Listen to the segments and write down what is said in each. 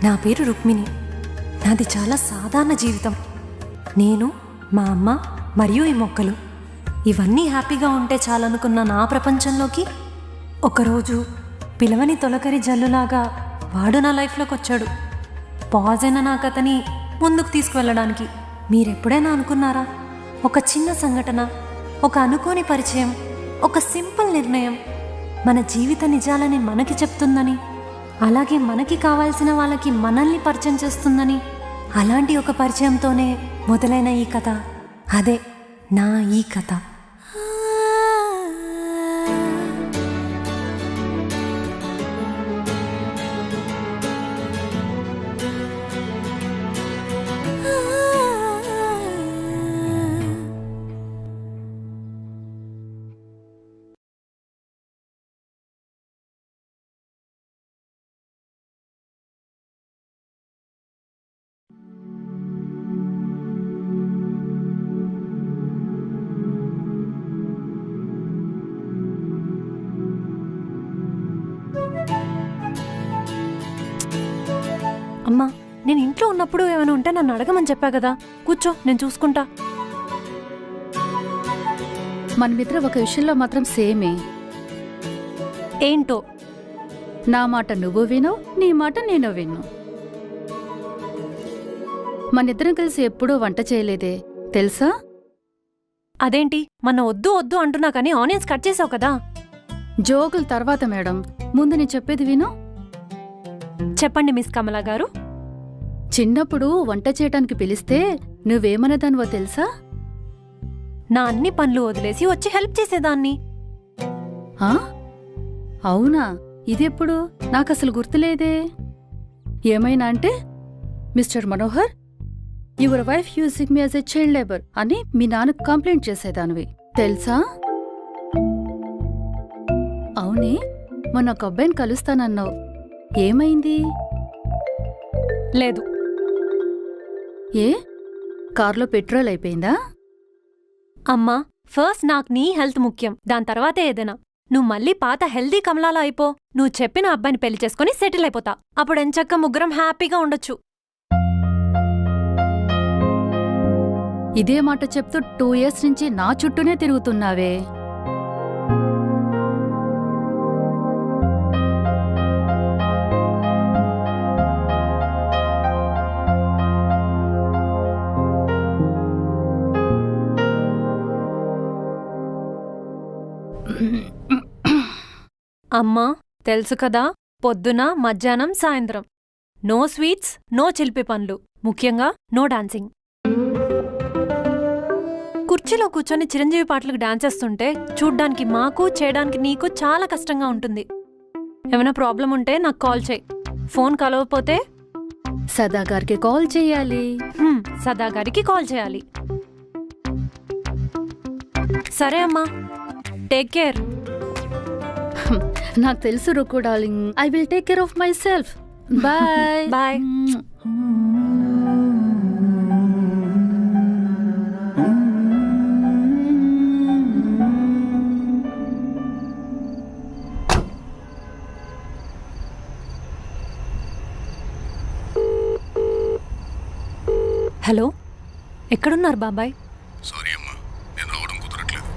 నా పేరు రుక్మిణి. నాది చాలా సాధారణ జీవితం. నేను, మా అమ్మ మరియు ఈ మొక్కలు ఇవన్నీ హ్యాపీగా ఉంటే చాలనుకున్న నా ప్రపంచంలోకి ఒకరోజు పిలవని తొలకరి జల్లులాగా వాడు నా లైఫ్లోకి వచ్చాడు. పాజ్ అయిన నా కథని ముందుకు తీసుకువెళ్ళడానికి. మీరెప్పుడైనా అనుకున్నారా, ఒక చిన్న సంఘటన, ఒక అనుకోని పరిచయం, ఒక సింపుల్ నిర్ణయం మన జీవిత నిజాలని మనకి చెప్తుందని, అలాగే మనకి కావాల్సిన వాళ్ళకి మనల్ని పరిచయం చేస్తుందని? అలాంటి ఒక పరిచయంతోనే మొదలైన ఈ కథ, అదే నా ఈ కథ. అమ్మా, నేను ఇంట్లో ఉన్నప్పుడు ఏమైనా ఉంటే నన్ను అడగమని చెప్పా కదా. కూర్చో, నేను చూసుకుంటా. మనమిద్దరం ఒక విషయంలో మాత్రం సేమే. ఏంటో? నా మాట నువ్వు విను, నీ మాట నేను విను. మనిద్దరం కలిసి ఎప్పుడూ వంట చేయలేదే, తెలుసా? అదేంటి, మొన్న వద్దు వద్దు అంటున్నా కానీ ఆనియన్స్ కట్ చేసావు కదా. జోకుల తర్వాత మేడం, ముందు నేను చెప్పేది విను. చెప్పండి మిస్ కమలా గారు. చిన్నప్పుడు వంట చేయటానికి పిలిస్తే నువ్వేమనేదానివో తెలుసా? నా అన్ని పనులు వదిలేసి వచ్చి హెల్ప్ చేసేదాన్ని. ఆ? అవునా? ఇదెప్పుడు? నాకసలు గుర్తులేదే. ఏమైనా అంటే, mister Manohar, your wife using me as a child labour అని మీ నాన్నకు కంప్లైంట్ చేసేదానివి, తెలుసా? అవునే, మొన్న ఒక అబ్బాయిని కలుస్తానన్నావు, ఏమైంది? లేదు. ఏ, కార్లో పెట్రోల్ అయిపోయిందా? అమ్మా, ఫస్ట్ నాకు నీ హెల్త్ ముఖ్యం, దాని తర్వాతే ఏదైనా. నువ్వు మళ్ళీ పాత హెల్దీ కమలాలా అయిపో. నువ్వు చెప్పిన అబ్బాయిని పెళ్లి చేసుకుని సెటిల్ అయిపోతా. అప్పుడు ఎంచక్క ముగ్గురం హ్యాపీగా ఉండొచ్చు. ఇదే మాట చెప్తూ 2 years నుంచి నా చుట్టూనే తిరుగుతున్నావే. అమ్మా, తెలుసు కదా, పొద్దున, మధ్యాహ్నం, సాయంత్రం నో స్వీట్స్, నో చిలిపి పనులు, ముఖ్యంగా నో డాన్సింగ్. కుర్చీలో కూర్చొని చిరంజీవి పాటలకు డాన్స్ చేస్తుంటే చూడ్డానికి మాకు, చేయడానికి నీకు చాలా కష్టంగా ఉంటుంది. ఏమైనా ప్రాబ్లం ఉంటే నాకు కాల్ చేయి. ఫోన్ కలవకపోతే సదాగారికి కాల్ చెయ్యాలి. సదాగారికి కాల్ చేయాలి. సరే అమ్మా, టేక్ కేర్. నాకు తెలుసు Rukku darling, I will take care of myself. Bye bye. Hello, ఎక్కడున్నారు బాబాయ్? సారీ అమ్మా, నేను రావడం కుదరట్లేదు.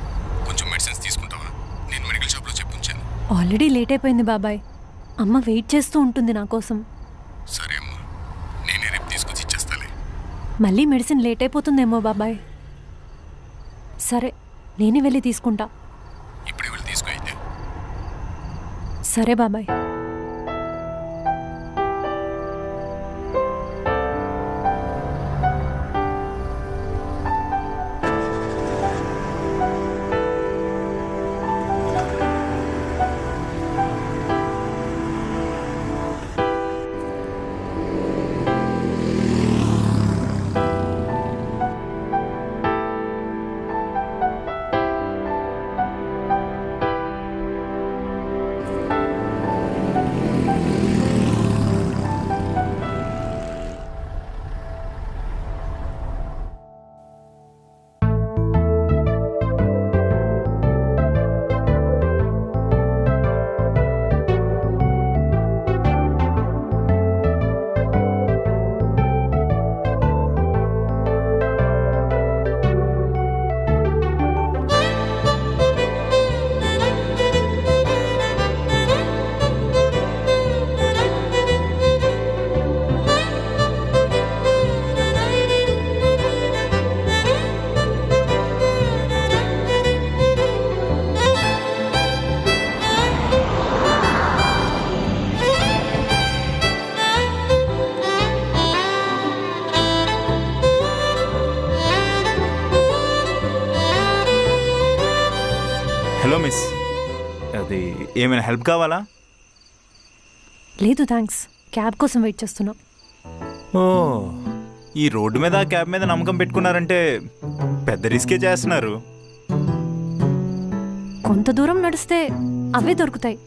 కొంచెం మెడిసిన్స్ తీసుకుంటావా? నేను మెడికల్ షాప్లో చెప్పుంచాను. ఆల్రెడీ లేట్ అయిపోయింది బాబాయ్. అమ్మ వెయిట్ చేస్తూ ఉంటుంది నా కోసం. సరే అమ్మా, నేనే రేపు తీసుకొచ్చి ఇచ్చేస్తాలే. మళ్ళీ మెడిసిన్ లేట్ అయిపోతుందేమో బాబాయ్. సరే, నేనే వెళ్ళి తీసుకుంటా. ఇప్పుడే వెళ్ళి తీసుకో అయితే. సరే బాబాయ్. అది ఏమైనా హెల్ప్ కావాలా? లేదు థ్యాంక్స్, క్యాబ్ కోసం వెయిట్ చేస్తున్నా. ఓ, ఈ రోడ్డు మీద క్యాబ్ మీద నమ్మకం పెట్టుకున్నారంటే పెద్ద రిస్కే చేస్తున్నారు. కొంత దూరం నడిస్తే అవే దొరుకుతాయి.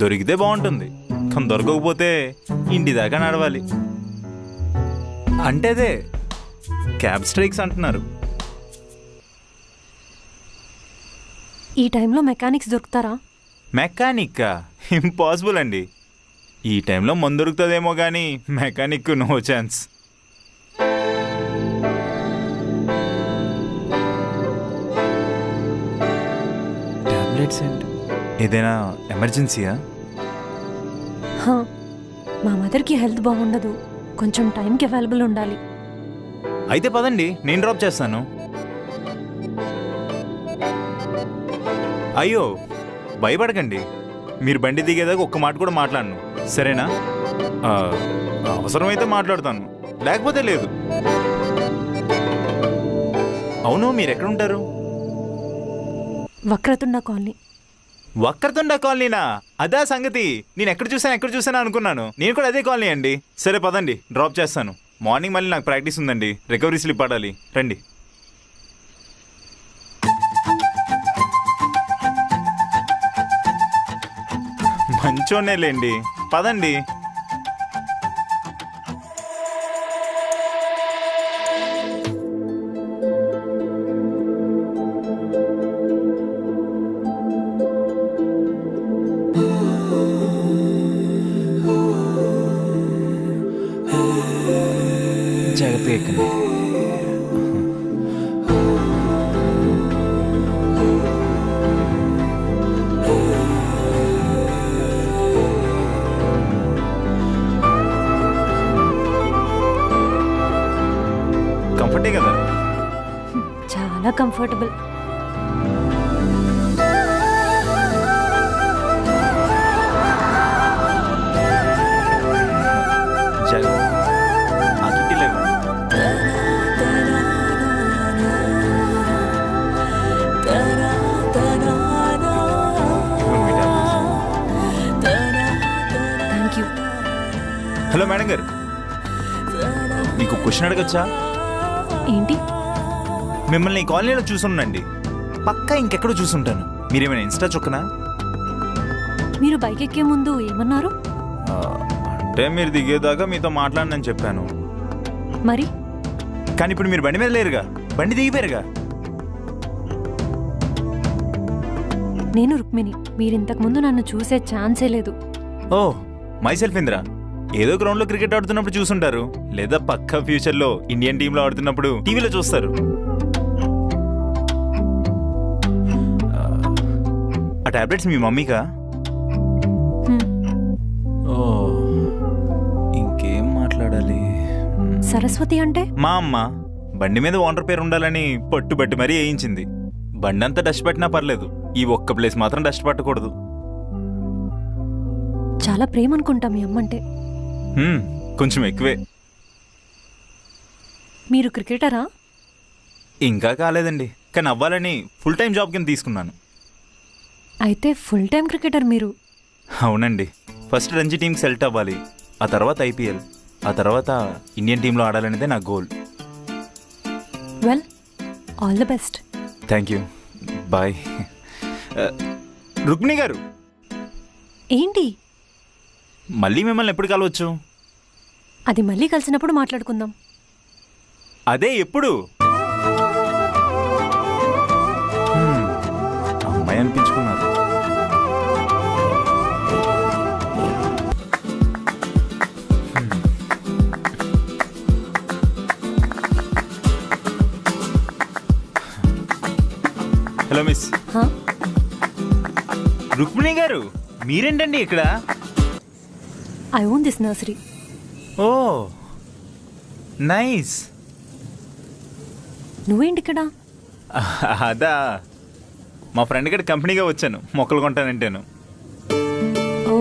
దొరికితే బాగుంటుంది, కానీ దొరకకపోతే ఇంటి దాకా నడవాలి. అంటే అదే క్యాబ్ స్ట్రైక్స్ అంటున్నారు. ఈ టైంలో మెకానిక్స్ దొరుకుతారా? మెకానిక్కా? ఇంపాసిబుల్ అండి. ఈ టైంలో మందు దొరుకుతుందేమో కానీ మెకానిక్ నో ఛాన్స్. టాబ్లెట్స్ ఏంటి? ఏదైనా ఎమర్జెన్సీయా? హా, మా మదర్కి హెల్త్ బాగుండదు, కొంచెం టైంకి అవైలబుల్ ఉండాలి. అయితే పదండి, నేను డ్రాప్ చేస్తాను. అయ్యో భయపడకండి, మీరు బండి దిగేదాకా ఒక్క మాట కూడా మాట్లాడను, సరేనా? అవసరమైతే మాట్లాడతాను, లేకపోతే లేదు. అవును, మీరు ఎక్కడుంటారు? వక్రతుండ కాలనీ. వక్రతుండ కాలనీనా? అదా సంగతి. నేను ఎక్కడ చూసాను అనుకున్నాను. నేను కూడా అదే కాలనీ అండి. సరే పదండి, డ్రాప్ చేస్తాను. మార్నింగ్ మళ్ళీ నాకు ప్రాక్టీస్ ఉందండి, రికవరీ స్లిప్ ఆడాలి. రండి. మంచోనేలేండి, పదండి. జాగ్రత్తగా ఎక్కండి. కంఫర్టే కదా? చాలా కంఫర్టబుల్. ఆ కిట్టీలో ఇవ్వండి. ఇవ్వండి మీ tablets. Thank you. Hello madam గారు, మీకు క్వశ్చన్ అడగచ్చా? ఏంటి? మిమ్మల్ని ఈ కాలనీలో చూసున్నాండి, పక్కా ఇంకెక్కడో చూసుంటాను. మీరేమైనా ఇన్స్టా చొక్కనా? మీరు బైక్ ఎక్కే ముందు ఏమన్నారు? అంటే మీరు దిగేదాకా మీతో మాట్లాడనని చెప్పాను. మరి కానీ ఇప్పుడు మీరు బండి మీద లేరుగా, బండి దిగిపోయారుగా. నేను రుక్మిణి. మీరు ఇంతకు ముందు నన్ను చూసే ఛాన్సే లేదు. ఓ, మై సెల్ఫ్ ఇంద్రా. ఏదో గ్రౌండ్లో క్రికెట్ ఆడుతున్నప్పుడు చూసుంటారు, లేదా పక్కా ఫ్యూచర్లో ఇండియన్ టీంలో ఆడుతున్నప్పుడు టీవీలో చూస్తారు. ఆ టాబ్లెట్స్ మీ మమ్మీకా? హ్మ్. ఓ, ఇంకేం మాట్లాడాలి? సరస్వతి అంటే? మా అమ్మ బండి మీద ఓనర్ పేరు ఉండాలని పట్టుబట్టి మరీ వేయించింది. బండి అంతా డస్ట్ పట్టినా పర్లేదు, ఈ ఒక్క ప్లేస్ మాత్రం డస్ట్ పట్టకూడదు. చాలా ప్రేమ అనుకుంటా మీ అమ్మంటే. కొంచెం ఎక్కువే. మీరు క్రికెటరా? ఇంకా కాలేదండి, కానీ అవ్వాలని ఫుల్ టైం జాబ్ కింద తీసుకున్నాను. అయితే ఫుల్ టైం క్రికెటర్ మీరు? అవునండి, ఫస్ట్ రంజీ టీంకి సెలెక్ట్ అవ్వాలి, ఆ తర్వాత ఐపీఎల్, ఆ తర్వాత ఇండియన్ టీంలో ఆడాలనేదే నా goal. Well, all the best. Thank you, bye. Rukmini గారు, ఏంటి? మళ్ళీ మిమ్మల్ని ఎప్పుడు కలవచ్చు? అది మళ్ళీ కలిసినప్పుడు మాట్లాడుకుందాం. అదే ఎప్పుడు? అమ్మాయి అనిపించుకున్నారు. Hello miss. హా? రుక్మిణి గారు, మీరేంటండి ఇక్కడ? I own this nursery. Oh nice. నువ్వేంటి ఇక్కడ? అదా, మా ఫ్రెండ్ గడి కంపెనీగా వచ్చాను, మొక్కలు కొంటానంటేను. ఓ,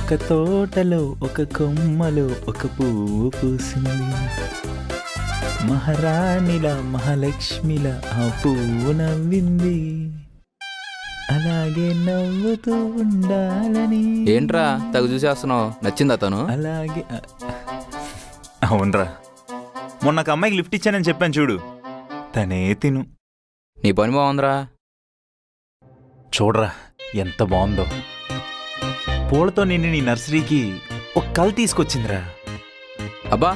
ఒక తోటలో ఒక కొమ్మలో ఒక పువ్వు పూసింది, మహారాణిలా మహాలక్ష్మిలా ఆ పువ్వు నవ్వింది, అలాగే నవ్వుతూ ఉండాలని. ఏంట్రా తగు చూసేస్తున్నావు? నచ్చిందా తను? అలాగే అవునరా, మొన్న ఒక అమ్మాయికి లిఫ్ట్ ఇచ్చానని చెప్పాను చూడు, తనే తిను. నీ పని బాగుందిరా. చూడరా ఎంత బాగుందో. పూలతో నిన్ను నీ నర్సరీకి ఒక కల్ తీసుకొచ్చిందిరా. అబ్బా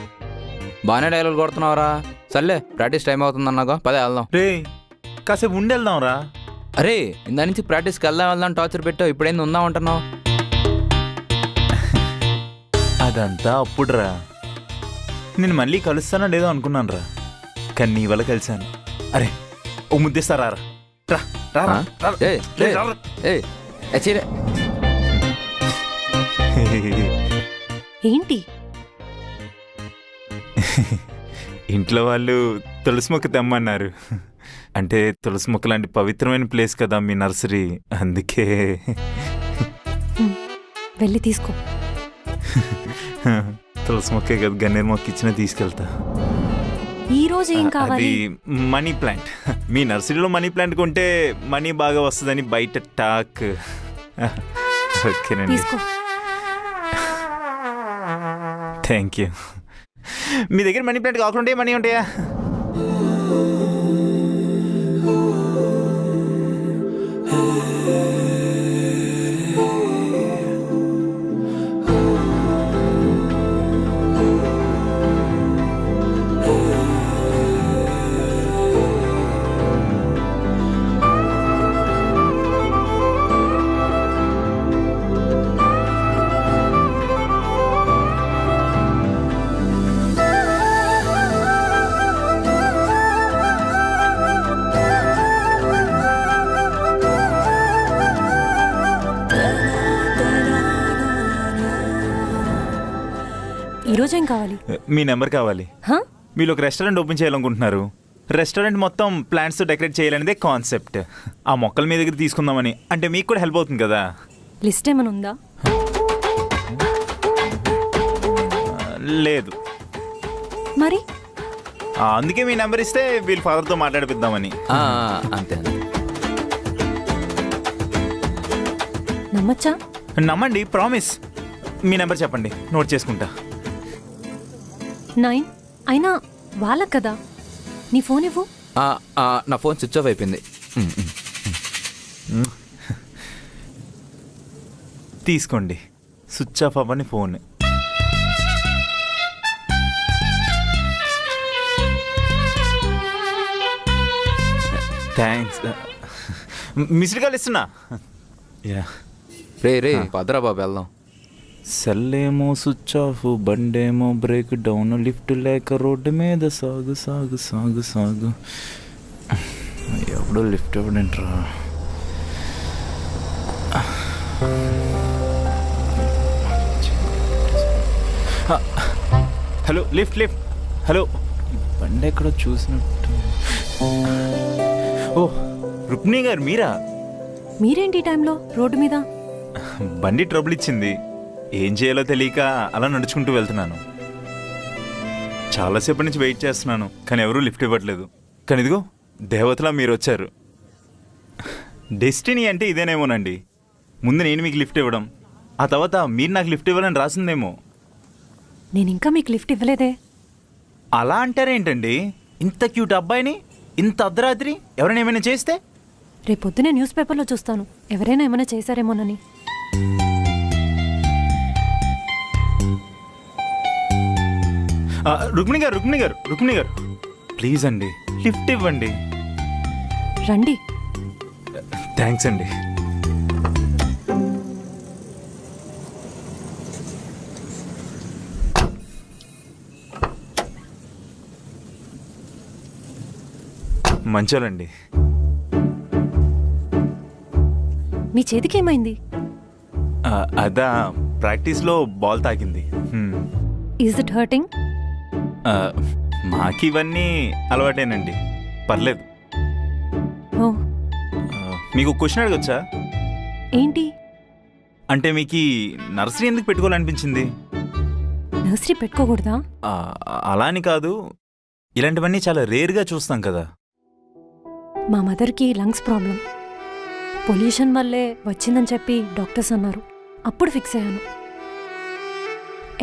బాగానే డైలాగ్ కొడుతున్నావురా. సర్లే ప్రాక్టీస్ టైం అవుతుందన్నాగా, పదే వెళ్దాం. రే కాసేపు ఉండేళ్దాంరా. అరే ఇందా నుంచి ప్రాక్టీస్కి వెళ్దాం టార్చర్ పెట్టావు, ఇప్పుడేంది ఉందాం అంటున్నావు? అదంతా అప్పుడురా, నేను మళ్ళీ కలుస్తానో లేదో అనుకున్నాను రా, కానీ నీ వల్ల కలిశాను. అరే ఓ ముద్దిస్తారా? రా రా రా, రా, ఏయ్, రే, ఏయ్, రా, రా. ఏయ్, చీరే. ఏంటి? ఇంట్లో వాళ్ళు తులసి మొక్క తెమ్మన్నారు. అంటే తులసి మొక్క లాంటి పవిత్రమైన ప్లేస్ కదా మీ నర్సరీ, అందుకే. వెళ్ళి తీసుకో. తులసి మొక్కే కదా, గన్నేరు మొక్క ఇచ్చినా తీసుకెళ్తా. ఈ రోజు ఏం కావాలి? అది మనీ ప్లాంట్. మీ నర్సరీలో మనీ ప్లాంట్ కొంటే మనీ బాగా వస్తుందని బయట టాక్. ఓకేనండి, తీసుకో. Thank you. మీ దగ్గర మనీ ప్లాంట్ కాకుండా మనీ ఉంటాయా? ఈరోజు ఏం కావాలి? మీ నెంబర్ కావాలి. హా? మీరు ఒక రెస్టారెంట్ ఓపెన్ చేయాలనుకుంటున్నారు. రెస్టారెంట్ మొత్తం ప్లాంట్స్తో డెకరేట్ చేయాలనేదే కాన్సెప్ట్. ఆ మొక్కలు మీ దగ్గర తీసుకుందామని, అంటే మీకు కూడా హెల్ప్ అవుతుంది కదా. లిస్ట్ ఏమైనా ఉందా? లేదు. మరి అందుకే మీ నెంబర్ ఇస్తే వీళ్ళ ఫాదర్తో మాట్లాడిపిద్దామని. అంతే అంతే. నమ్మచ్చా? నమ్మండి, ప్రామిస్. మీ నెంబర్ చెప్పండి, నోట్ చేసుకుంటా. 9. అయినా వాళ్ళకు కదా. నీ ఫోన్ ఇవ్వు. నా ఫోన్ స్విచ్ ఆఫ్ అయిపోయింది. తీసుకోండి, స్విచ్ ఆఫ్ అవ్వని ఫోన్. థ్యాంక్స్. మిస్డ్ కాల్ ఇస్తున్నా. యా, రే భద్రా బాబు వెళ్దాం. సెల్లేమో స్విచ్ ఆఫ్, బండేమో బ్రేక్ డౌన్, లిఫ్ట్ లేక రోడ్డు మీద సాగు సాగు సాగు సాగు. ఎప్పుడో లిఫ్ట్ ఇవ్వడంట్రా. Hello, lift lift. హలో, బండి ఎక్కడో చూసినట్టు. ఓ రుక్మిణి గారు మీరా? మీరేంటి ఈ టైంలో రోడ్డు మీద? బండి ట్రబుల్ ఇచ్చింది, ఏం చేయాలో తెలియక అలా నడుచుకుంటూ వెళ్తున్నాను. చాలాసేపటి నుంచి వెయిట్ చేస్తున్నాను, కానీ ఎవరూ లిఫ్ట్ ఇవ్వట్లేదు. కానీ ఇదిగో దేవతలా మీరు వచ్చారు. డెస్టినీ అంటే ఇదేనేమోనండి. ముందు నేను మీకు లిఫ్ట్ ఇవ్వడం, ఆ తర్వాత మీరు నాకు లిఫ్ట్ ఇవ్వాలని రాసిందేమో. నేను ఇంకా మీకు లిఫ్ట్ ఇవ్వలేదే. అలా అంటారేంటండి? ఇంత క్యూట్ అబ్బాయిని ఇంత అర్ధరాత్రి ఎవరైనా ఏమైనా చేస్తే? రేపొద్దునే న్యూస్ పేపర్లో చూస్తాను, ఎవరైనా ఏమైనా చేశారేమోనని. రుక్మిణి గారు ప్లీజ్ అండి, లిఫ్ట్ ఇవ్వండి. రండి. థ్యాంక్స్ అండి. మంచోలండి. మీ చేతికి ఏమైంది? అదా ప్రాక్టీస్లో బాల్ తాకింది. Is it hurting? మాకు ఇవన్నీ అలవాటేనండి, పర్లేదు. ఓ, మీకు క్వశ్చన్ అడగచ్చా? ఏంటి? అంటే మీకు ఈ నర్సరీ ఎందుకు పెట్టుకోవాలనిపించింది? నర్సరీ పెట్టుకోకూడదా? ఆ, అలా అని కాదు, ఇలాంటివన్నీ చాలా రేర్గా చూస్తాం కదా. మా మదర్కి లంగ్స్ ప్రాబ్లం, పొల్యూషన్ వల్లే వచ్చిందని చెప్పి డాక్టర్స్ అన్నారు. అప్పుడు ఫిక్స్ అయ్యాను,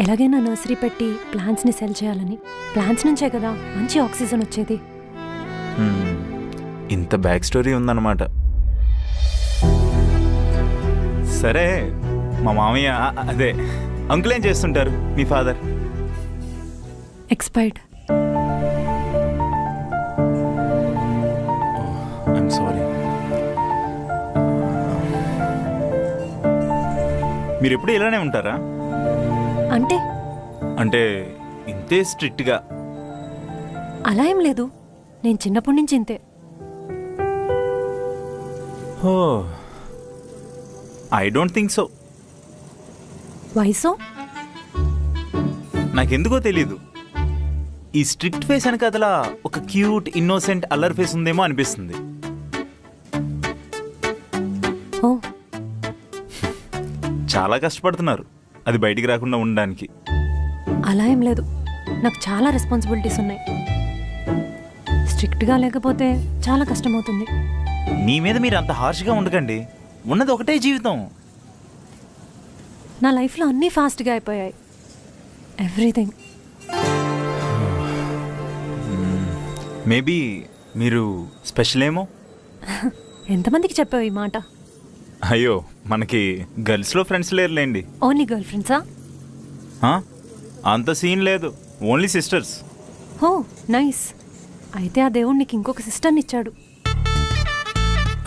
ఎలాగైనా నర్సరీ పెట్టి ప్లాంట్స్ని సెల్ చేయాలని. ప్లాంట్స్ నుంచే కదా మంచి ఆక్సిజన్ వచ్చేది. హ్మ్, ఇంత బ్యాక్ స్టోరీ ఉందన్నమాట. సరే, మా మామయ్య అదే అంకుల్ ఏం చేస్తుంటారు? మీ ఫాదర్? ఎక్స్పైర్డ్. I'm sorry. మీరు ఎప్పుడు ఇలానే ఉంటారా? అంటే అంటే ఇంతే స్ట్రిక్ట్గా? అలా ఏం లేదు, నేను చిన్నప్పటి నుంచి ఇంతే. ఓ, ఐ డోంట్ థింక్ సో. వయసు నాకెందుకో తెలీదు, ఈ స్ట్రిక్ట్ ఫేస్ వెనకాతల ఒక క్యూట్ ఇన్నోసెంట్ అల్లర్ ఫేస్ ఉందేమో అనిపిస్తుంది. ఓ, చాలా కష్టపడుతున్నారు అది బయటికి రాకుండా ఉండడానికి. అలా ఏం లేదు, నాకు చాలా రెస్పాన్సిబిలిటీస్ ఉన్నాయి. స్ట్రిక్ట్గా లేకపోతే చాలా కష్టమవుతుంది. నీ మీద మీరు అంత హార్ష్గా ఉండకండి, ఉన్నది ఒకటే జీవితం. నా లైఫ్లో అన్నీ ఫాస్ట్గా అయిపోయాయి, ఎవ్రీథింగ్. మేబీ మీరు స్పెషల్ ఏమో. ఎంతమందికి చెప్పావు ఈ మాట? అయ్యో, మనకి గర్ల్స్లో ఫ్రెండ్స్ లేరులేండి. ఓన్లీ గర్ల్ ఫ్రెండ్సా? ఆ? అంత సీన్ లేదు, ఓన్లీ సిస్టర్స్. హో నైస్. అయితే ఆ దేవుడు నీకు ఇంకొక సిస్టర్ని ఇచ్చాడు.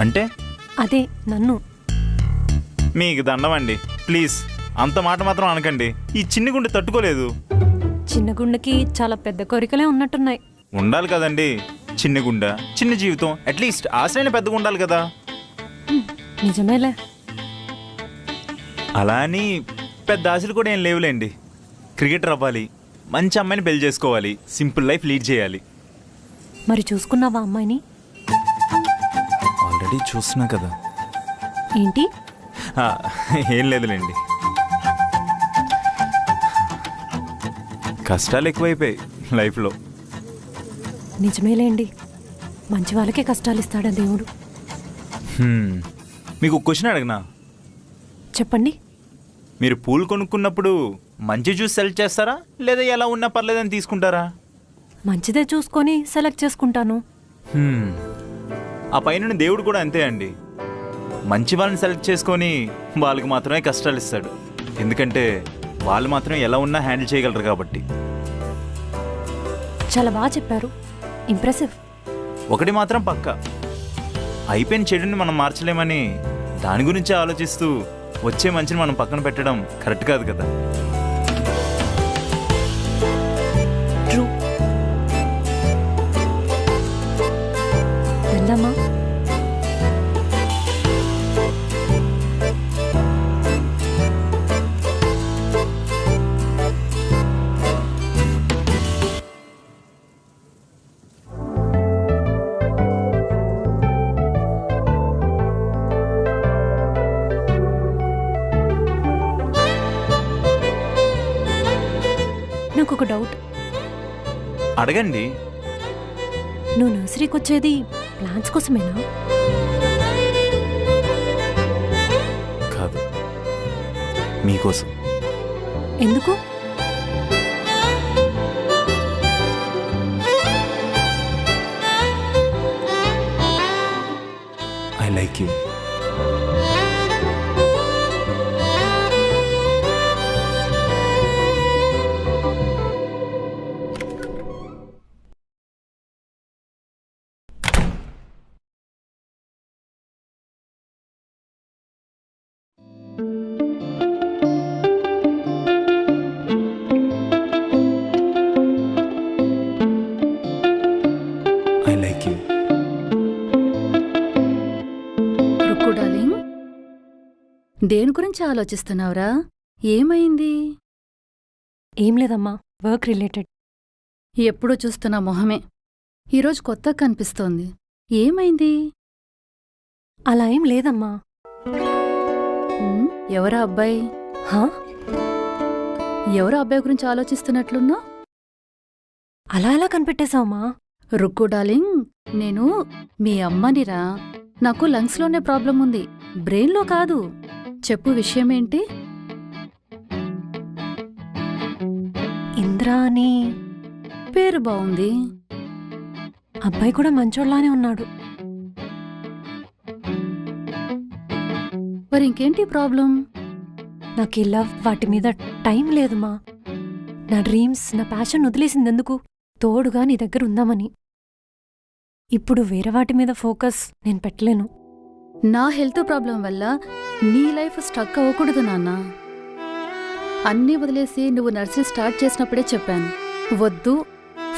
అంటే అదే నన్ను. మీకు దండం అండి, ప్లీజ్ అంత మాట మాత్రం అనకండి. ఈ చిన్ని గుండె తట్టుకోలేదు. చిన్న గుండెకి చాలా పెద్ద కోరికలే ఉన్నట్టున్నాయి. ఉండాలి కదండి, చిన్న గుండె చిన్న జీవితం, అట్లీస్ట్ ఆశలైన పెద్దగా ఉండాలి కదా. నిజమేలే. అలా అని పెద్ద ఆశలు కూడా ఏం లేవులేండి. క్రికెటర్ అవ్వాలి, మంచి అమ్మాయిని పెళ్లి చేసుకోవాలి, సింపుల్ లైఫ్ లీడ్ చేయాలి. మరి చూసుకున్నావా అమ్మాయిని? ఆల్రెడీ చూస్తున్నా కదా. ఏంటి? ఆ, ఏం లేదులేండి, కష్టాలు ఎక్కువైపోయాయి లైఫ్లో. నిజమేలేండి, మంచి వాళ్ళకే కష్టాలు ఇస్తాడా దేవుడు. మీకు ఒక క్వశ్చన్ అడగనా? చెప్పండి. మీరు పూలు కొనుక్కున్నప్పుడు మంచి జ్యూస్ సెలెక్ట్ చేస్తారా, లేదా ఎలా ఉన్నా పర్లేదని తీసుకుంటారా? మంచిదే చూసుకొని సెలెక్ట్ చేసుకుంటాను. ఆ పైన దేవుడు కూడా అంతే అండి, మంచి వాళ్ళని సెలెక్ట్ చేసుకొని వాళ్ళకి మాత్రమే కష్టాలు ఇస్తాడు. ఎందుకంటే వాళ్ళు మాత్రం ఎలా ఉన్నా హ్యాండిల్ చేయగలరు కాబట్టి. చాలా బాగా చెప్పారు, ఇంప్రెసివ్. ఒకటి మాత్రం పక్కా, అయిపోయిన చెడుని మనం మార్చలేమని దాని గురించే ఆలోచిస్తూ వచ్చే మంచిని మనం పక్కన పెట్టడం కరెక్ట్ కాదు కదా. ట్రూ. వెళ్దామా? నాకు ఒక డౌట్. అడగండి. నువ్వు నర్సరీకి వచ్చేది ప్లాంట్స్ కోసమేనా? కాదు, మీకోసం. ఎందుకు? I like you. I like you. Rukku darling, దేని గురించి ఆలోచిస్తున్నావురా? ఏమైంది? ఏం లేదమ్మా, వర్క్ రిలేటెడ్. ఎప్పుడూ చూస్తున్న మొహమే ఈరోజు కొత్తగా కనిపిస్తోంది. ఏమైంది? అలా ఏం లేదమ్మా. ఎవరా అబ్బాయి? హా? ఎవరా అబ్బాయి గురించి ఆలోచిస్తున్నట్లున్నా? అలా ఎలా కనిపెట్టేశావమ్మా? రుక్కు డార్లింగ్, నేను మీ అమ్మనిరా. నాకు లంగ్స్లోనే ప్రాబ్లం ఉంది, బ్రెయిన్లో కాదు. చెప్పు, విషయమేంటి? ఇంద్రా అని పేరు బావుంది. అబ్బాయి కూడా మంచోళ్ళలానే ఉన్నాడు. మరి ఇంకేంటి ప్రాబ్లం? నాకు ఈ లవ్ వాటి మీద టైం లేదుమా. నా డ్రీమ్స్, నా ప్యాషన్ వదిలేసిందెందుకు? తోడుగా నీ దగ్గర ఉందామని. ఇప్పుడు వేరే వాటి మీద ఫోకస్ నేను పెట్టలేను. నా హెల్త్ ప్రాబ్లం వల్ల నీ లైఫ్ స్టక్ అవ్వకూడదు నాన్న. అన్నీ వదిలేసి నువ్వు నర్సింగ్ స్టార్ట్ చేసినప్పుడే చెప్పాను, వద్దు,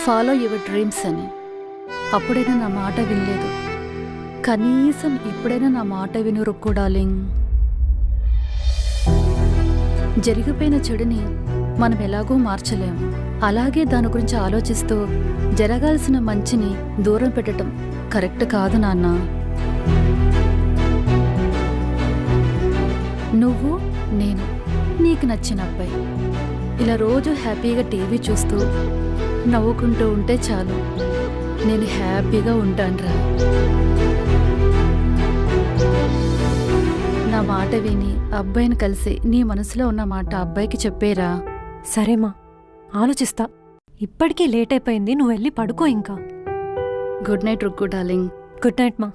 ఫాలో యువర్ డ్రీమ్స్ అని. అప్పుడైనా నా మాట వినలేదు. కనీసం ఇప్పుడైనా నా మాట విను రుక్కు డార్లింగ్. జరిగిపోయిన చెడుని మనం ఎలాగూ మార్చలేము. అలాగే దాని గురించి ఆలోచిస్తూ జరగాల్సిన మంచిని దూరం పెట్టడం కరెక్ట్ కాదు నాన్న. నువ్వు, నేను, నీకు నచ్చిన అబ్బాయి ఇలా రోజు హ్యాపీగా టీవీ చూస్తూ నవ్వుకుంటూ ఉంటే చాలు. నేను హ్యాపీగా ఉంటానురా. నా మాట విని అబ్బాయిని కలిసి నీ మనసులో ఉన్న మాట అబ్బాయికి చెప్పేరా. సరేమా, ఆలోచిస్తా. ఇప్పటికీ లేట్ అయిపోయింది, నువ్వు వెళ్ళి పడుకో ఇంకా. Good night Rukku darling. Good night మా.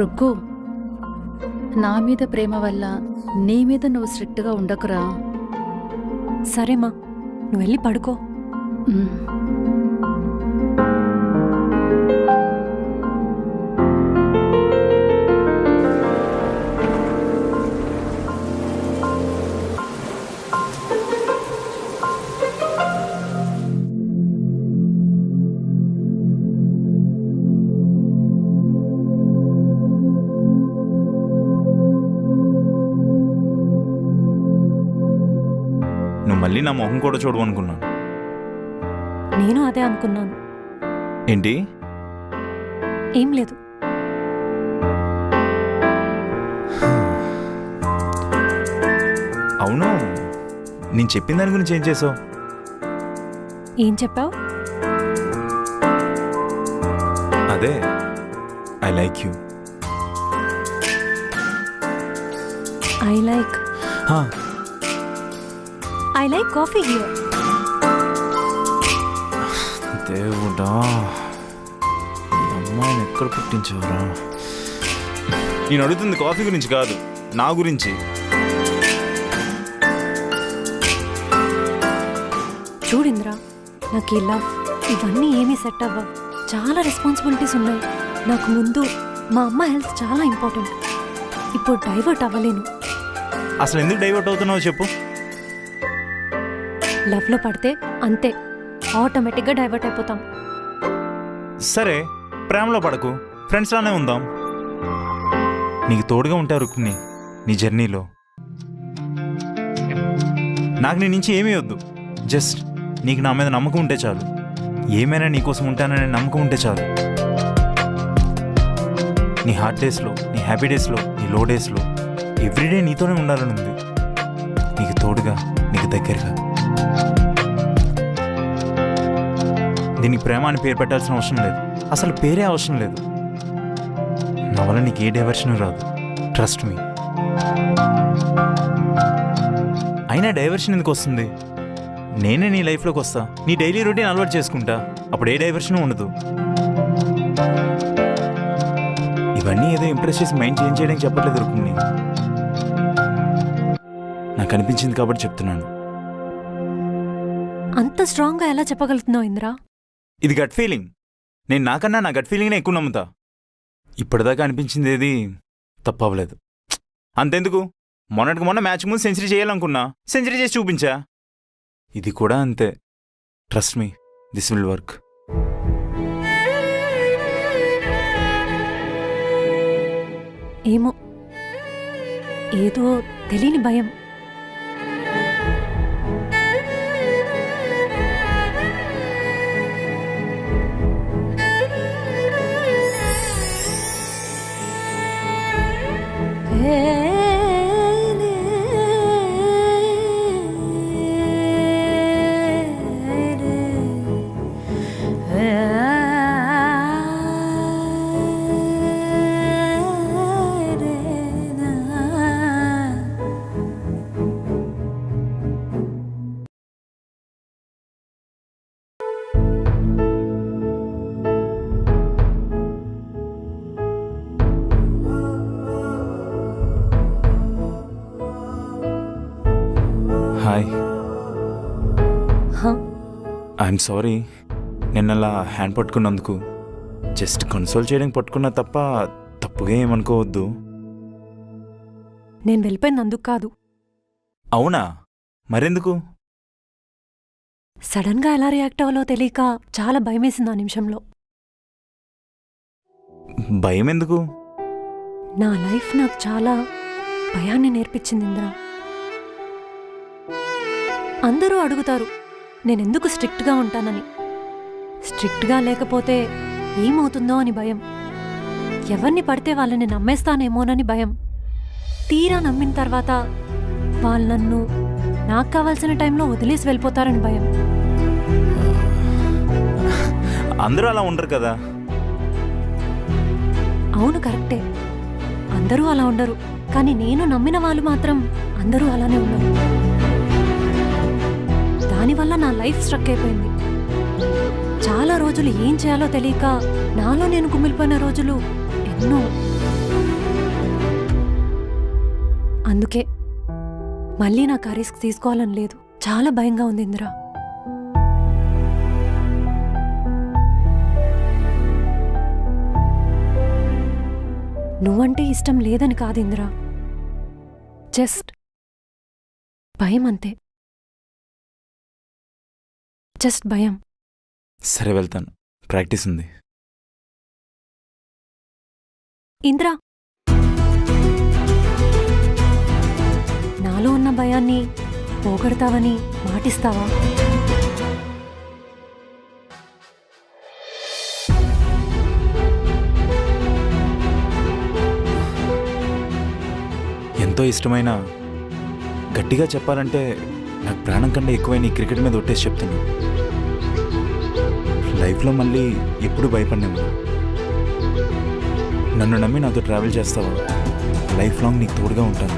రుక్కు, నా మీద ప్రేమ వల్ల నీ మీద నువ్వు స్ట్రిక్ట్గా ఉండకురా. సరేమా, నువ్వు వెళ్ళి పడుకో. మ్. నువ్వు మళ్ళీ నా మొహం కూడా చూడవనుకున్నాను. నేను అదే అనుకున్నాను. ఏంటి? ఏం లేదు. అవును, నేను చెప్పిన దాని గురించి ఏం చేసావు? ఏం చెప్పావు? అదే, I like you. I like coffee here. దేవుడా, ఈ అమ్మాయిని ఎక్కడ పుట్టించావురా? నేను అడుగుతుంది కాఫీ గురించి కాదు, నా గురించి. చూడింద్రా, నాకు ఈ లవ్ ఇవన్నీ ఏమీ సెట్ అవ్వవు. చాలా రెస్పాన్సిబిలిటీస్ ఉన్నాయి నాకు. ముందు మా అమ్మ హెల్త్ చాలా ఇంపార్టెంట్. ఇప్పుడు డైవర్ట్ అవ్వలేను. అసలు ఎందుకు డైవర్ట్ అవుతున్నావు చెప్పు? లవ్లో పడితే అంతే, ఆటోమేటిక్గా డైవర్ట్ అయిపోతాం. సరే, ప్రేమలో పడకు, ఫ్రెండ్స్ లానే ఉందాం. నీకు తోడుగా ఉంటారు రుక్మిణి నీ జర్నీలో. నాకు నీ నుంచి ఏమీ వద్దు, జస్ట్ నీకు నా మీద నమ్మకం ఉంటే చాలు. ఏమైనా నీకోసం ఉంటాననే నమ్మకం ఉంటే చాలు. నీ హార్డ్ డేస్లో, నీ హ్యాపీ డేస్లో, నీ లో డేస్లో ఎవ్రీడే నీతోనే ఉండాలని ఉంది. నీకు తోడుగా, నీకు దగ్గరగా. దీనికి ప్రేమ అని పేరు పెట్టాల్సిన అవసరం లేదు, అసలు పేరే అవసరం లేదు. నా వల్ల నీకు ఏ డైవర్షన్ రాదు, ట్రస్ట్ మీ. అయినా డైవర్షన్ ఎందుకు వస్తుంది? నేనే నీ లైఫ్లోకి వస్తా, నీ డైలీ రొటీన్ అలవాటు చేసుకుంటా. అప్పుడు ఏ డైవర్షన్ ఉండదు. ఇవన్నీ ఏదో ఇంప్రెస్ చేసి మైండ్ చేంజ్ చేయడానికి చెప్పట్లేదు రుక్మిణి. నాకు అనిపించింది కాబట్టి చెప్తున్నాను. అంత స్ట్రాంగ్గా ఎలా చెప్పగలుగుతున్నావు ఇంద్రా? ఇది గట్ ఫీలింగ్. నేను నాకన్నా నా గట్ ఫీలింగ్నే ఎక్కువ నమ్ముతా. ఇప్పటిదాకా అనిపించింది ఏది తప్పవలేదు. అంతెందుకు, మొన్నటికి మొన్న మ్యాచ్ ముందు సెంచరీ చేయాలనుకున్నా, సెంచరీ చేసి చూపించా. ఇది కూడా అంతే. Trust me, this will work. ఏమో, ఏదో తెలియని భయం. ఐఎమ్ సారీ, నిన్న అలా హ్యాండ్ పట్టుకున్నందుకు. జస్ట్ కన్సోల్ చేయడానికి పట్టుకున్నా తప్ప తప్పుగా ఏమనుకోవద్దు. నేను వెళ్ళిపోయింది అందుకు కాదు. అవునా? మరెందుకు? సడన్గా ఎలా రియాక్ట్ అవ్వాలో తెలియక చాలా భయమేసింది ఆ నిమిషంలో. భయం ఎందుకు? నా లైఫ్ నాకు చాలా భయాన్ని నేర్పించింది ఇంద్రా. అందరూ అడుగుతారు నేనెందుకు స్ట్రిక్ట్గా ఉంటానని. స్ట్రిక్ట్గా లేకపోతే ఏమవుతుందో అని భయం. ఎవరిని పడితే వాళ్ళని నమ్మేస్తానేమోనని భయం. తీరా నమ్మిన తర్వాత వాళ్ళు నన్ను నాకు కావాల్సిన టైంలో వదిలేసి వెళ్ళిపోతారని భయం. అందరూ అలా ఉండరు కదా. అవును, కరెక్టే, అందరూ అలా ఉండరు. కానీ నేను నమ్మిన వాళ్ళు మాత్రం అందరూ అలానే ఉన్నారు. దానివల్ల నా లైఫ్ స్ట్రక్ అయిపోయింది. చాలా రోజులు ఏం చేయాలో తెలియక నాలో నేను కుమిలిపోయిన రోజులు ఎన్నో. అందుకే మళ్ళీ నాకు ఆ రిస్క్ తీసుకోవాలని లేదు. చాలా భయంగా ఉంది ఇందిరా. నువ్వంటే ఇష్టం లేదని కాదు ఇందిరా, జస్ట్ భయం అంతే. జస్ట్ భయం. సరే వెళ్తాను, ప్రాక్టీస్ ఉంది. ఇంద్రా, నాలో ఉన్న భయాన్ని పోగొడతావని మాటిస్తావా? ఎంతో ఇష్టమైన, గట్టిగా చెప్పాలంటే నాకు ప్రాణం కంటే ఎక్కువైన ఈ క్రికెట్ మీద ఒట్టేసి చెప్తున్నా. లైఫ్లో మళ్ళీ ఎప్పుడు భయపడినాము. నన్ను నమ్మి నాతో ట్రావెల్ చేస్తావా? లైఫ్ లాంగ్ నీకు తోడుగా ఉంటాను.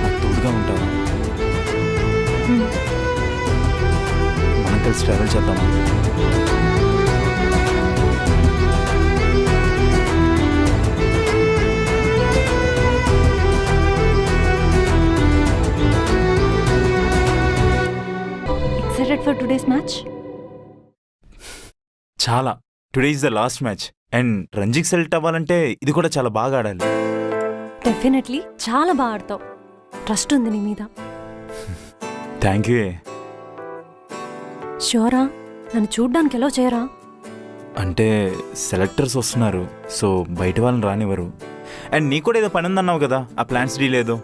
నాకు తోడుగా ఉంటావా? మనం కలిసి ట్రావెల్ చేద్దామా? Excited for today's match? చాలా. Today is the last match and రంజీకి సెలెక్ట్ అవ్వాలంటే ఇది కూడా చాలా బాగా ఆడాలి. డెఫినెట్లీ చాలా బాగా ఆడతావు. ట్రస్ట్ ఉంది నీ మీద. Thank you. షూరా? నన్ను చూడ్డానికి ఎలా చేయరా? అంటే సెలెక్టర్స్ వస్తున్నారు, సో బయట వాళ్ళని రానివ్వరు. అండ్ నీకు కూడా ఏదో పని ఉందన్నావు కదా, ఆ ప్లాన్స్ డీల్ ఏదో.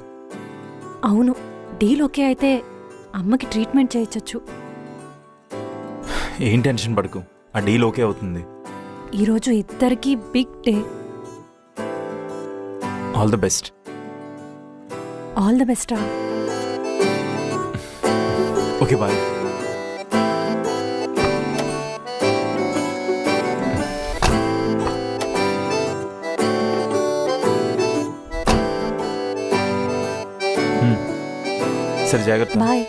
అవును, డీల్ ఓకే అయితే అమ్మకి ట్రీట్మెంట్ చేయించచ్చు. ఏం టెన్షన్ పడకు, ఆ డీల్ ఓకే అవుతుంది. ఈరోజు ఇద్దరికీ big day. All the best. All the best రా. Okay bye. సరే జాగ్రత్త. బాయ్.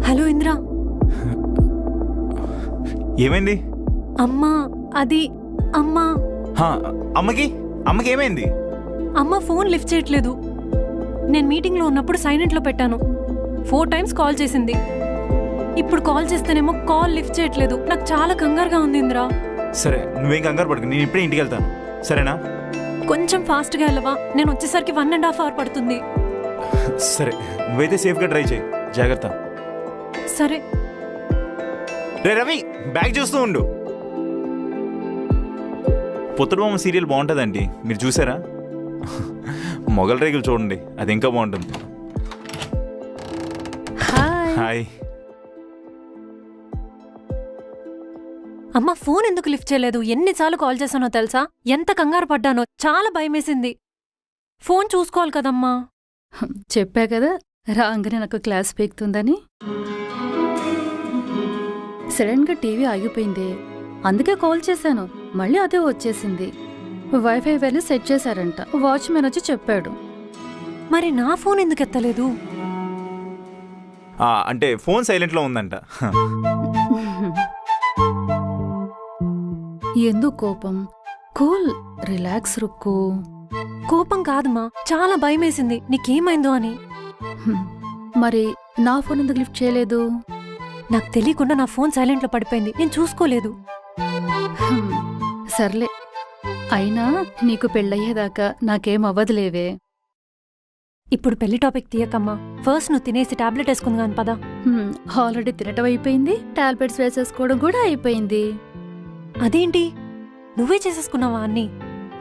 హలో ఇంద్రా. ఏమైంది? అమ్మా, అది అమ్మా. హా, అమ్మకి ఏమైంది? అమ్మ ఫోన్ లిఫ్ట్ చేయట్లేదు. నేను మీటింగ్లో ఉన్నప్పుడు సైలెంట్లో పెట్టాను. 4 times కాల్ చేసింది. ఇప్పుడు కాల్ చేస్తేనేమో కాల్ లిఫ్ట్ చేయట్లేదు. నాకు చాలా కంగారుగా ఉంది ఇంద్రా. సరే నువ్వేం కంగారు పడుకు, నేను ఇప్పుడే ఇంటికి వెళ్తాను, సరేనా? కొంచెం ఫాస్ట్గా వెళ్ళవా? నేను వచ్చేసరికి 1.5 hours పడుతుంది. సరే, నువ్వైతే సేఫ్గా డ్రైవ్ చేయి, జాగ్రత్త. సరే. రే రవి, బ్యాగ్ చూస్తూ ఉండు. పుత్రబొమ్మ సీరియల్ బాగుంటుందండి, మీరు చూసారా? మొగల్ రేగులు చూడండి, అది ఇంకా బాగుంటుంది. హాయ్. హాయ్. అమ్మ ఫోన్ ఎందుకు లిఫ్ట్ చేయలేదు? ఎన్నిసార్లు కాల్ చేశానో తెలుసా? ఎంత కంగారు పడ్డానో, చాలా భయమేసింది. ఫోన్ చూసుకోవాలి కదమ్మా. చెప్పా కదా రాగానే నాకు క్లాస్ పీకుతుందని. సడన్గా టీవీ ఆగిపోయింది, అందుకే కాల్ చేశాను. మళ్ళీ అదే వచ్చేసింది. వైఫై వెళ్ళి సెట్ చేశారంట. వాచ్మెన్ వచ్చి చెప్పాడు. మరి నా ఫోన్ ఎందుకు ఎత్తలేదు? అంటే ఫోన్ సైలెంట్లో ఉందంట. ఎందుకు కోపం? Cool, relax Rukku. కోపం కాదుమా, చాలా భయమేసింది నీకేమైందో అని. హ్మ్. మరి నా ఫోన్ ఎందుకు లిఫ్ట్ చేయలేదు? నాకు తెలియకుండా నా ఫోన్ సైలెంట్లో పడిపోయింది, నేను చూసుకోలేదు. హ్మ్. సర్లే, అయినా నీకు పెళ్ళయ్యేదాకా నాకేం అవ్వదులేవే. ఇప్పుడు పెళ్లి టాపిక్ తీయకమ్మా, ఫస్ట్ నువ్వు తినేసి టాబ్లెట్ వేసుకుంది కాని పదా. హ్మ్. ఆల్రెడీ తినటం అయిపోయింది, టాబ్లెట్స్ వేసేసుకోవడం కూడా అయిపోయింది. అదేంటి నువ్వే చేసేసుకున్నావా అన్ని?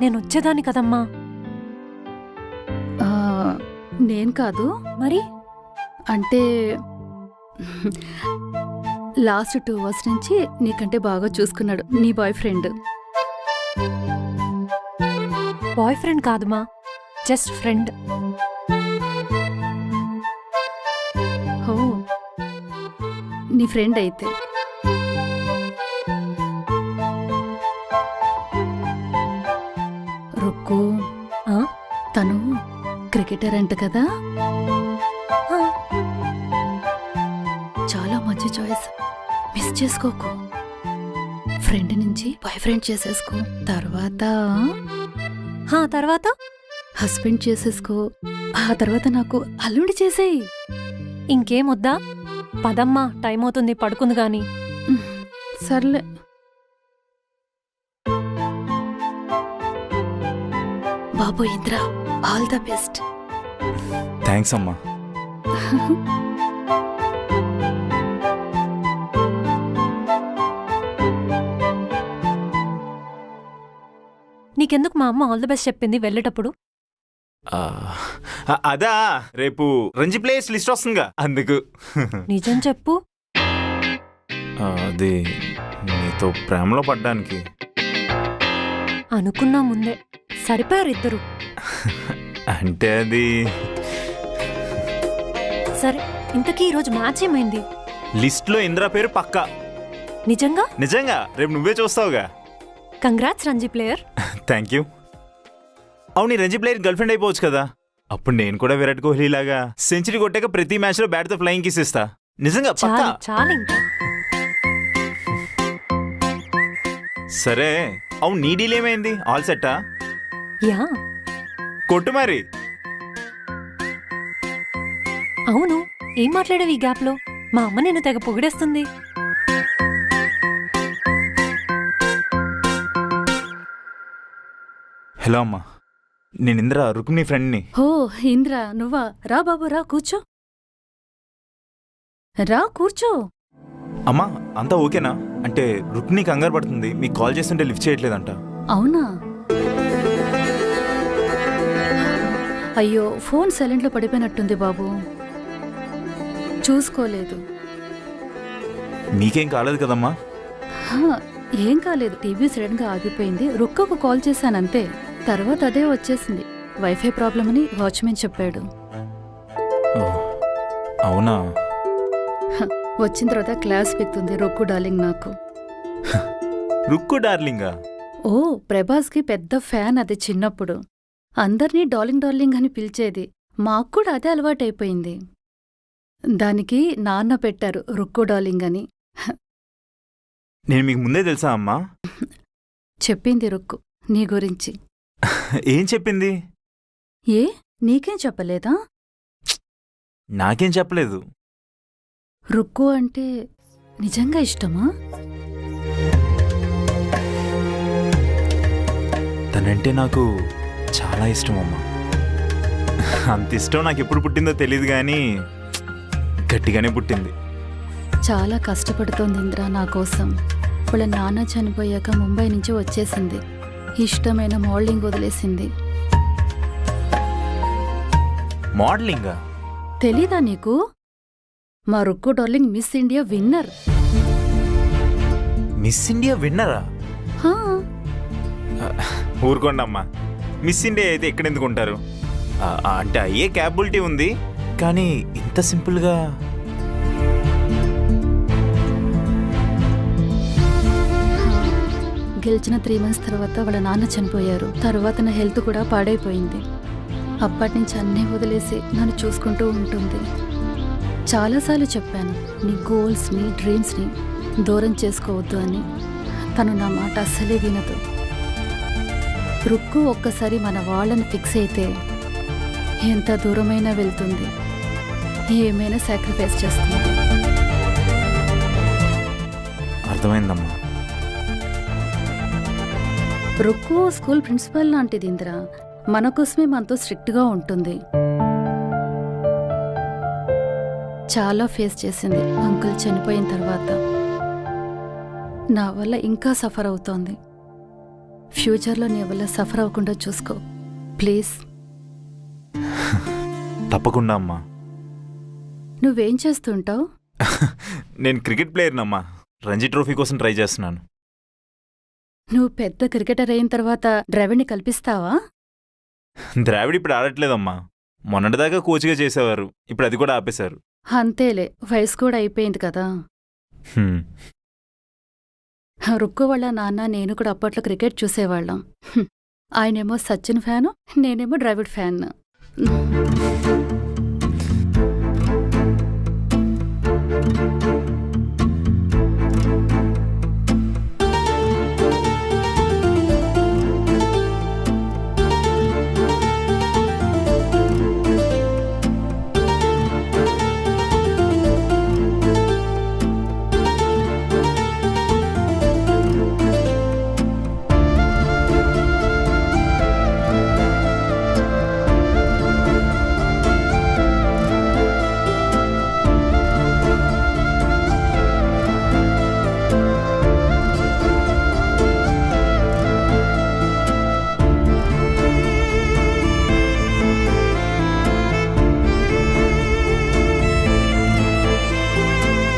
నేను వచ్చేదాన్ని కదమ్మా. ఆ, నేను కాదు, మరి అంటే లాస్ట్ 2 అవర్స్ నుంచి నీకంటే బాగా చూసుకున్నాడు నీ బాయ్ ఫ్రెండ్. బాయ్ ఫ్రెండ్ కాదుమా, జస్ట్ ఫ్రెండ్. ఓ, నీ ఫ్రెండ్ అయితే రుక్కు, ఆ? తను క్రికెటర్ అంట కదా. ఆ, చాలా మంచి చాయిస్, మిస్ చేసుకోకు. ఫ్రెండ్ నుంచి బాయ్ ఫ్రెండ్ చేసేసుకో, తర్వాత తర్వాత హస్బెండ్ చేసేసుకో, ఆ తర్వాత నాకు అల్లుడి చేసేయి. ఇంకేం వద్దా? పదమ్మా, టైం అవుతుంది, పడుకుంది గాని. సర్లే. బాబు Indra, all the best. Thanks అమ్మా. నీకెందుకు మా అమ్మ ఆల్ ది బెస్ట్ చెప్పింది వెళ్ళేటప్పుడు? అదా, రేపు రంజీ ప్లేయర్స్ లిస్ట్ వస్తుందిగా, అందుకు. నిజం చెప్పు. అది నీతో ప్రేమలో పడ్డానికి. అనుకున్నా ముందే, సరిపోయారు ఇద్దరు. అంటే అది సరే, ఇంతకీ ఈరోజు మ్యాచ్ ఏమైంది? లిస్ట్లో ఇంద్ర పేరు పక్కా. నిజంగా? నిజంగా, రేపు నువ్వే చూస్తావుగా. Congrats Ranji player. Thank you. అవును, ఈ రంజీ ప్లేయర్ గర్ల్ ఫ్రెండ్ అయిపోవచ్చు కదా. అప్పుడు నేను కూడా విరాట్ కోహ్లీ లాగా సెంచరీ కొట్టాక ప్రతి మ్యాచ్ లో బ్యాట్ తో ఫ్లయింగ్ కిస్ ఇస్తా. నిజంగా పక్కా. చాలు చాలు ఇంకా. సరే, అవును నీ డీల్ ఏమైంది? ఆల్ సెట్టా? యా, కొట్టు మరి. అవును, ఏం మాట్లాడేవి ఈ గ్యాప్ లో? మా అమ్మ నేను తెగ పొగిడేస్తుంది. హలో అమ్మా, నేను ఇంద్ర, రుక్మిణి ఫ్రెండ్ని. ఓ ఇంద్ర, నువ్వా? రా బాబు, రా కూర్చో. రా కూర్చో. అమ్మా, అంతా ఓకేనా? అంటే రుక్మిణి కంగారు పడుతుంది, మీకు కాల్ చేస్తుంటే లిఫ్ట్ చేయట్లేదంట. అవునా? అయ్యో, ఫోన్ సైలెంట్లో పడిపోయినట్టుంది బాబు, చూసుకోలేదు. మీకేం కాలేదు కదమ్మా? హా, ఏం కాలేదు, టీవీ సడన్గా ఆగిపోయింది. రుక్కకు కాల్ చేశానంతే, తర్వాత అదే వచ్చేసింది. వైఫై ప్రాబ్లం అని వాచ్మెన్ చెప్పాడు. ఓ, అవునా? హ, వచ్చిన తర్వాత క్లాస్ పెక్తుంది రొక్కు డార్లింగ్ నాకు. రుక్కు డార్లింగా? ఓ, ప్రభాస్కి పెద్ద ఫ్యాన్ అది. చిన్నప్పుడు అందర్నీ డార్లింగ్ డార్లింగ్ అని పిలిచేది, మాకు కూడా అదే అలవాటైపోయింది. దానికి నాన్న పెట్టారు రుక్కు డార్లింగ్ అని. నేను మీకు ముందే తెలుసా అమ్మా? చెప్పింది రుక్కు నీ గురించి. ఏం చెప్పింది? ఏ, నీకేం చెప్పలేదా? నాకేం చెప్పలేదు. రుక్కు అంటే నిజంగా ఇష్టమా? తనంటే నాకు చాలా ఇష్టం అమ్మా. అంత ఇష్టం నాకు ఎప్పుడు పుట్టిందో తెలియదు కానీ గట్టిగానే పుట్టింది. చాలా కష్టపడుతోంది ఇంద్ర నా కోసం. వాళ్ళ నాన్న చనిపోయాక ముంబై నుంచి వచ్చేసింది. ఇష్టమైన మోడలింగ్ వదిలేసింది. మోడలింగా? తెలీదా నీకు? మా Rukku darling Miss India winner. Miss India విన్నరా? హా, ఊరుకోండి అమ్మా, మిస్ ఇండియా అయితే ఎక్కడెందుకు ఉంటారు? అంటే అయ్యే క్యాపబిలిటీ ఉంది, కానీ ఇంత సింపుల్గా. గెలిచిన 3 months తర్వాత వాళ్ళ నాన్న చనిపోయారు. తర్వాత నా హెల్త్ కూడా పాడైపోయింది. అప్పటి నుంచి అన్నీ వదిలేసి నన్ను చూసుకుంటూ ఉంటుంది. చాలాసార్లు చెప్పాను, నీ గోల్స్ని డ్రీమ్స్ని దూరం చేసుకోవద్దు అని. తను నా మాట అస్సలే వినదు. రుక్కు ఒక్కసారి మన వాళ్ళని ఫిక్స్ అయితే ఎంత దూరమైనా వెళ్తుంది, ఏమైనా సాక్రిఫైస్ చేస్తుంది. అర్థమైందమ్మా. రుక్కు స్కూల్ ప్రిన్సిపల్ లాంటిది ఇందిరా. మన కోసమే మనతో స్ట్రిక్ట్గా ఉంటుంది. చాలా ఫేస్ చేసింది అంకుల్ చనిపోయిన తర్వాత. నా వల్ల ఇంకా సఫర్ అవుతోంది. ఫ్యూచర్లో నీ వల్ల సఫర్ అవ్వకుండా చూసుకో ప్లీజ్. తప్పకుండా అమ్మా. నువ్వేం చేస్తుంటావు? నేను క్రికెట్ ప్లేయర్నమ్మా. రంజీ ట్రోఫీ కోసం ట్రై చేస్తున్నాను. నువ్వు పెద్ద క్రికెటర్ అయిన తర్వాత డ్రైవర్ని కల్పిస్తావా? ద్రావిడ్ ఇప్పుడు ఆడట్లేదమ్మా. మొన్నటిదాకా కోచ్గా చేసేవారు, ఇప్పుడు అది కూడా ఆపేశారు. అంతేలే, వయసు కూడా అయిపోయింది కదా. హ్మ్. రుక్కు వాళ్ళ నాన్న నేను కూడా అప్పట్లో క్రికెట్ చూసేవాళ్ళం. ఆయనేమో సచిన్ ఫ్యాను, నేనేమో ద్రావిడ్ ఫ్యాన్.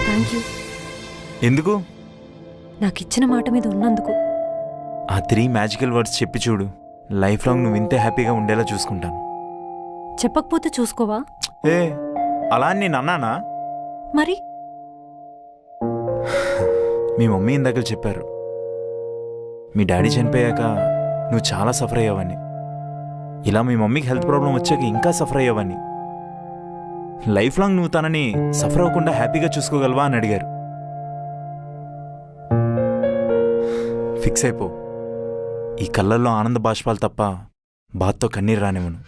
Thank you. ఎందుకు? నాకిచ్చిన మాట మీద ఉన్నందుకు. ఆ 3 మ్యాజికల్ వర్డ్స్ చెప్పి చూడు. లైఫ్ లాంగ్ నువ్వు ఇంతే హ్యాపీగా ఉండేలా చూసుకుంటాను. చెప్పకపోతే చూసుకోవా? ఏ అలా అని నేను అన్నానా? మరి మీ మమ్మీ ఇందాక చెప్పారు, మీ డాడీ చనిపోయాక నువ్వు చాలా సఫర్ అయ్యావని. ఇలా మీ మమ్మీకి హెల్త్ ప్రాబ్లం వచ్చాక ఇంకా సఫర్ అయ్యావని. లైఫ్ లాంగ్ నువ్వు తనని సఫర్ అవ్వకుండా హ్యాపీగా చూసుకోగలవా అని అడిగారు. ఫిక్స్ అయిపో. ఈ కళ్ళల్లో ఆనంద బాష్పాలు తప్ప బాధతో కన్నీరు రానివ్వను.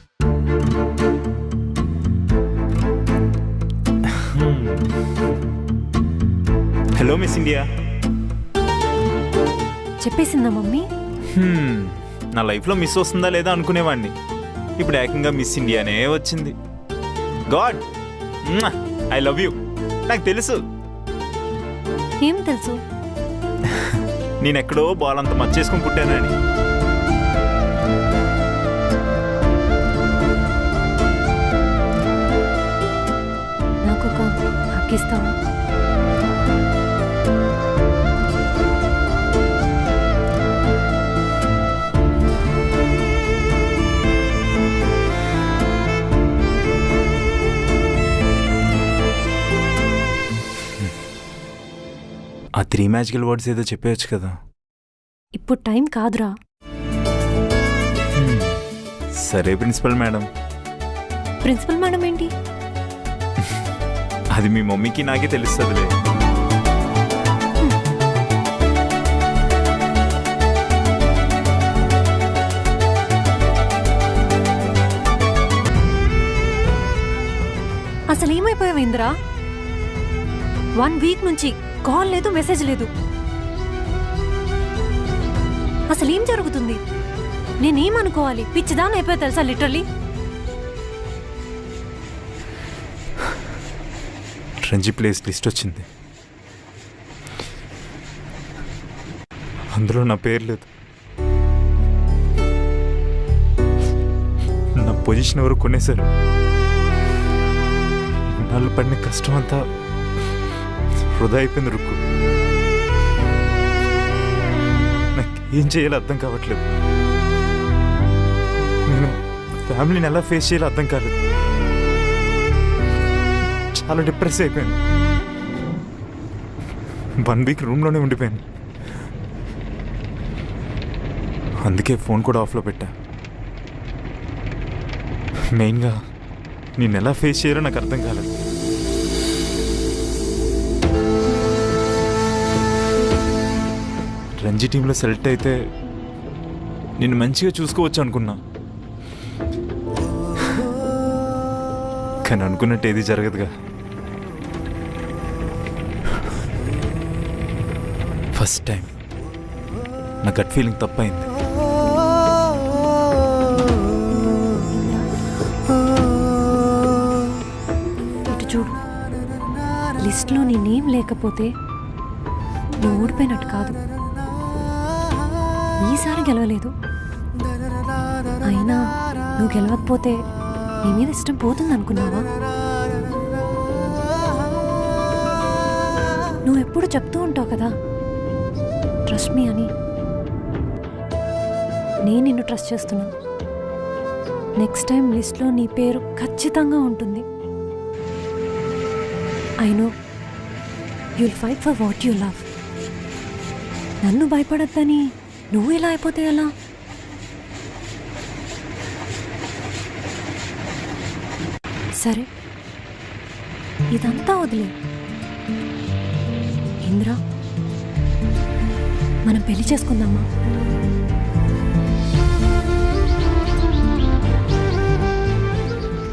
Hello Miss India. చెప్పేసిందా మమ్మీ? నా లైఫ్లో మిస్ వస్తుందా లేదా అనుకునేవాడిని. ఇప్పుడు ఏకంగా మిస్ ఇండియానే వచ్చింది. God, I love you. నాకు తెలుసు. ఏం తెలుసు? నేనెక్కడో బాల్ అంత మర్చేసుకుని పుట్టానని. నాకొక హక్ ఇస్తావా? ఆ 3 మ్యాజికల్ వర్డ్స్ ఏదో చెప్పేయచ్చు కదా. ఇప్పుడు టైం కాదురా. సరే ప్రిన్సిపల్ మేడం. ప్రిన్సిపల్ మేడం ఏంటి? అది మీ మమ్మీకి నాకే తెలుస్తుందిలే. అసలు ఏమైపోయావు ఇంద్రా? 1 వీక్ నుంచి కాల్ లేదు, మెసేజ్ లేదు. అసలు ఏం జరుగుతుంది? నేనేమనుకోవాలి? పిచ్చిదాన్ని అయిపోయా తెలుసా లిటరలీ. రంజీ ప్లేస్ లిస్ట్ వచ్చింది. అందులో నా పేరు లేదు. నా పొజిషన్ ఎవరు కొనేశారు. నాళ్ళు పడిన కష్టం అంతా వృధా అయిపోయింది రుక్కు. నాకు ఏం చేయాలో అర్థం కావట్లేదు. నేను ఫ్యామిలీని ఎలా ఫేస్ చేయాలో అర్థం కాలేదు. చాలా డిప్రెస్ అయిపోయాను. 1 వీక్ రూమ్లోనే ఉండిపోయాను. అందుకే ఫోన్ కూడా ఆఫ్లో పెట్టా. మెయిన్గా నేను ఎలా ఫేస్ చేయాలో నాకు అర్థం కాలేదు. రంజీ టీంలో సెలెక్ట్ అయితే నిన్ను మంచిగా చూసుకోవచ్చు అనుకున్నా, కానీ అనుకున్నట్టు ఏది జరగదుగా. ఫస్ట్ టైం నా గట్ ఫీలింగ్ తప్పైంది. ఇటు చూడు, లిస్ట్లో నీ నేమ్ లేకపోతే నువ్వు ఓడిపోయినట్టు కాదు. ఈసారి గెలవలేదు, అయినా నువ్వు గెలవకపోతే నీ మీద ఇష్టం పోతుంది అనుకున్నావా? నువ్వు ఎప్పుడు చెప్తూ ఉంటావు కదా ట్రస్ట్ మీ అని. నేను నిన్ను ట్రస్ట్ చేస్తున్నా. నెక్స్ట్ టైం లిస్ట్లో నీ పేరు ఖచ్చితంగా ఉంటుంది. I know you'll fight for what you love. నన్ను భయపడద్దని నువ్వు ఇలా అయిపోతే ఎలా? సరే, ఇదంతా వదిలే. ఇంద్ర, మనం పెళ్లి చేసుకుందామా?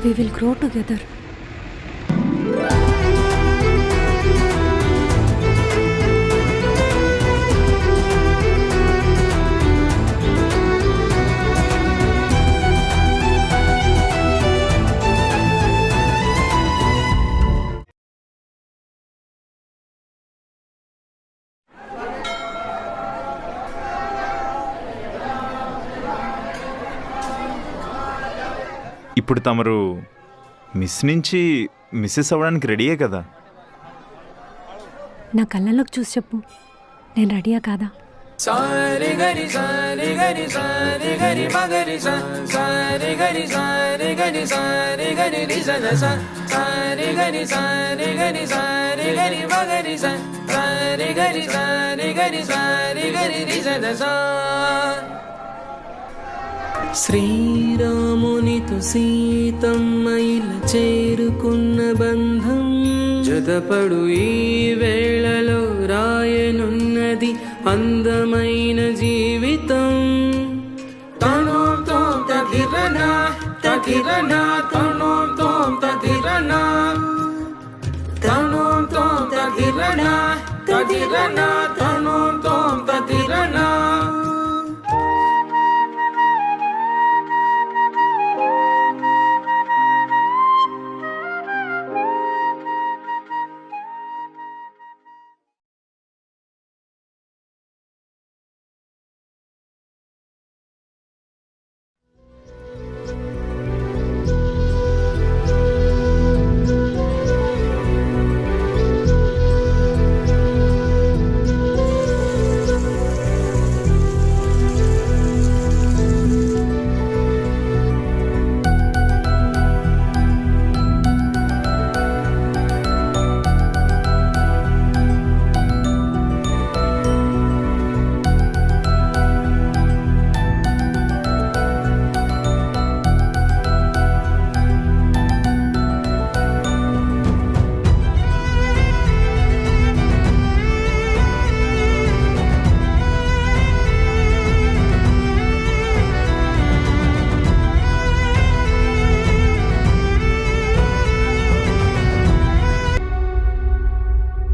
We will grow together. ఇప్పుడు తమరు మిస్ నుంచి మిస్సెస్ అవ్వడానికి రెడీయే కదా? నా కళ్ళలోకి చూసి చెప్పు, నేను రెడీయా కాదా? సారి గరి సారి గరి సారి గరి మగరి సారి గరి సారి గరి సారి గరి రిజన సారి గరి సారి గరి సారి గరి మగరి సారి గరి సారి గరి సారి గరి రిజన శ్రీరామునితో సీతమ్మ ఇలా చేరుకున్న బంధం జతపడు ఈ వేళలో రాయనున్నది అందమైన జీవితం. తనోం తోం తగిరనా తగిరనా తనోం తోం తగిరనా తనోం తోం తగిరనా తగిరనా తనోం తోం తగిరనా.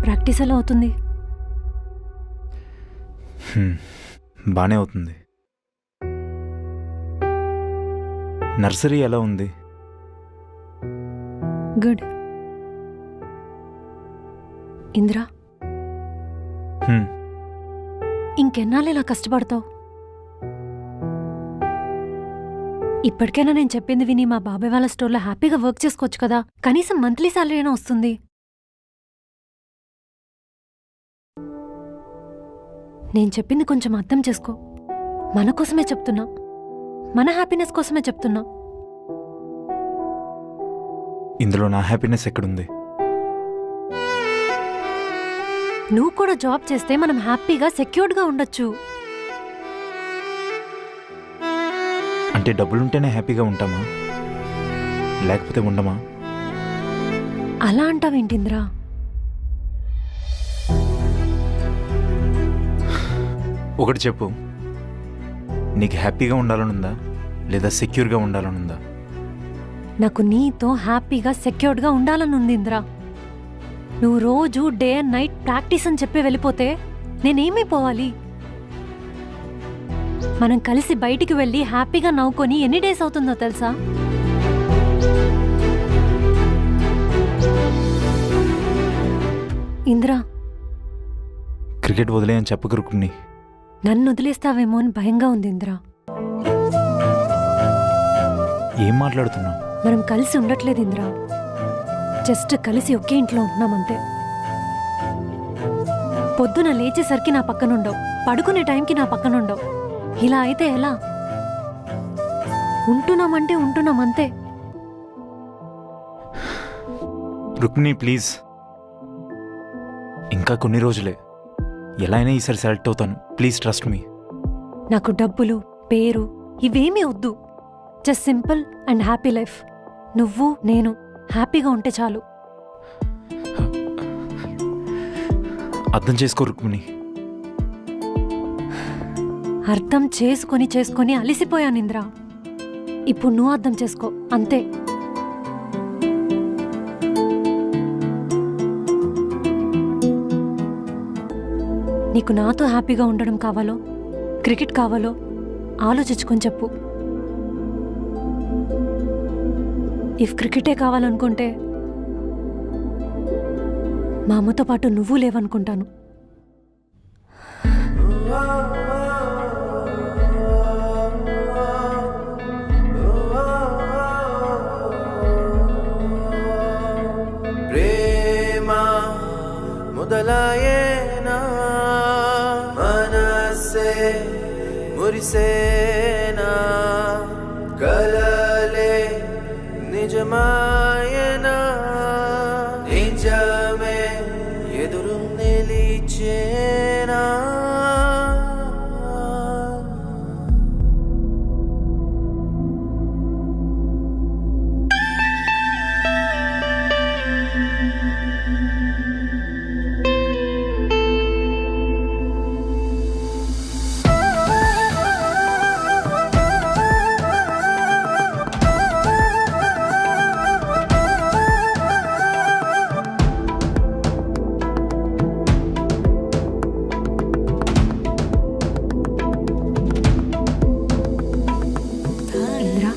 ప్రాక్టీస్ ఎలా అవుతుంది? బానే అవుతుంది. నర్సరీ ఎలా ఉంది? గుడ్. ఇందిరా, ఇంకెన్నాళ్ళు ఇలా కష్టపడతావు? ఇప్పటికైనా నేను చెప్పింది విని మా బాబాయ్ వాళ్ళ స్టోర్లో హ్యాపీగా వర్క్ చేసుకోవచ్చు కదా. కనీసం మంత్లీ సాలరీ అయినా వస్తుంది. నేను చెప్పింది కొంచెం అర్థం చేసుకో. మన కోసమే చెప్తున్నా, మన హ్యాపీనెస్ కోసమే చెప్తున్నా. ఇందులో నా హ్యాపీనెస్ ఎక్కడుంది? నువ్వు కూడా జాబ్ చేస్తే మనం హ్యాపీగా సెక్యూర్డ్గా ఉండొచ్చు. అంటే డబ్బులుంటేనే హ్యాపీగా ఉంటామా, లేకపోతే ఉండమా? అలా అంటావేంటింద్రా? ఒకటి చెప్పు, నీకు హ్యాపీగా ఉండాలనుందా లేదా సెక్యూర్గా ఉండాలనుందా? నాకు నీతో హ్యాపీగా సెక్యూర్డ్గా ఉండాలని ఉంది ఇంద్రా. నువ్వు రోజు డే అండ్ నైట్ ప్రాక్టీస్ అని చెప్పి వెళ్ళిపోతే నేనేమైపోవాలి? మనం కలిసి బయటికి వెళ్ళి హ్యాపీగా నవ్వుకొని ఎన్ని డేస్ అవుతుందో తెలుసా? ఇంద్రా, క్రికెట్ వదిలేయని చెప్పకు రుక్మిణి. నన్ను వదిలేస్తావేమో అని భయంగా ఉంది ఇంద్రా. ఏం మాట్లాడుతున్నావు? మనం కలిసి ఉండట్లేదు ఇంద్రా, జస్ట్ కలిసి ఒకే ఇంట్లో ఉంటున్నామంతే. పొద్దున లేచేసరికి నా పక్కనుండవు, పడుకునే టైంకి నా పక్కనుండవు. ఇలా అయితే ఎలా? ఉంటున్నామంటే ఉంటున్నామంతే. రుక్మిణి ప్లీజ్, ఇంకా కొన్ని రోజులే, ఎలా అయినా ఈసారి సెలెక్ట్ అవుతాను. Please trust me. నాకు డబ్బులు, పేరు ఇవేమీ వద్దు. Just simple and happy life. నువ్వు నేను హ్యాపీగా ఉంటే చాలు. అర్థం చేసుకో రుక్మిణి. అర్థం చేసుకొని చేసుకొని అలిసిపోయాను ఇంద్రా. ఇప్పుడు నువ్వు అర్థం చేసుకో అంతే. నీకు నాతో హ్యాపీగా ఉండడం కావాలో, క్రికెట్ కావాలో ఆలోచించుకొని చెప్పు. ఇఫ్ క్రికెటే కావాలనుకుంటే మా అమ్మతో పాటు నువ్వు లేవనుకుంటాను. ప్రేమ మొదలయేనా మనసే మురిసేనా కలలే నిజమాయనా నిజమే ఎదురు నిలిచేనా ఇంద్రా,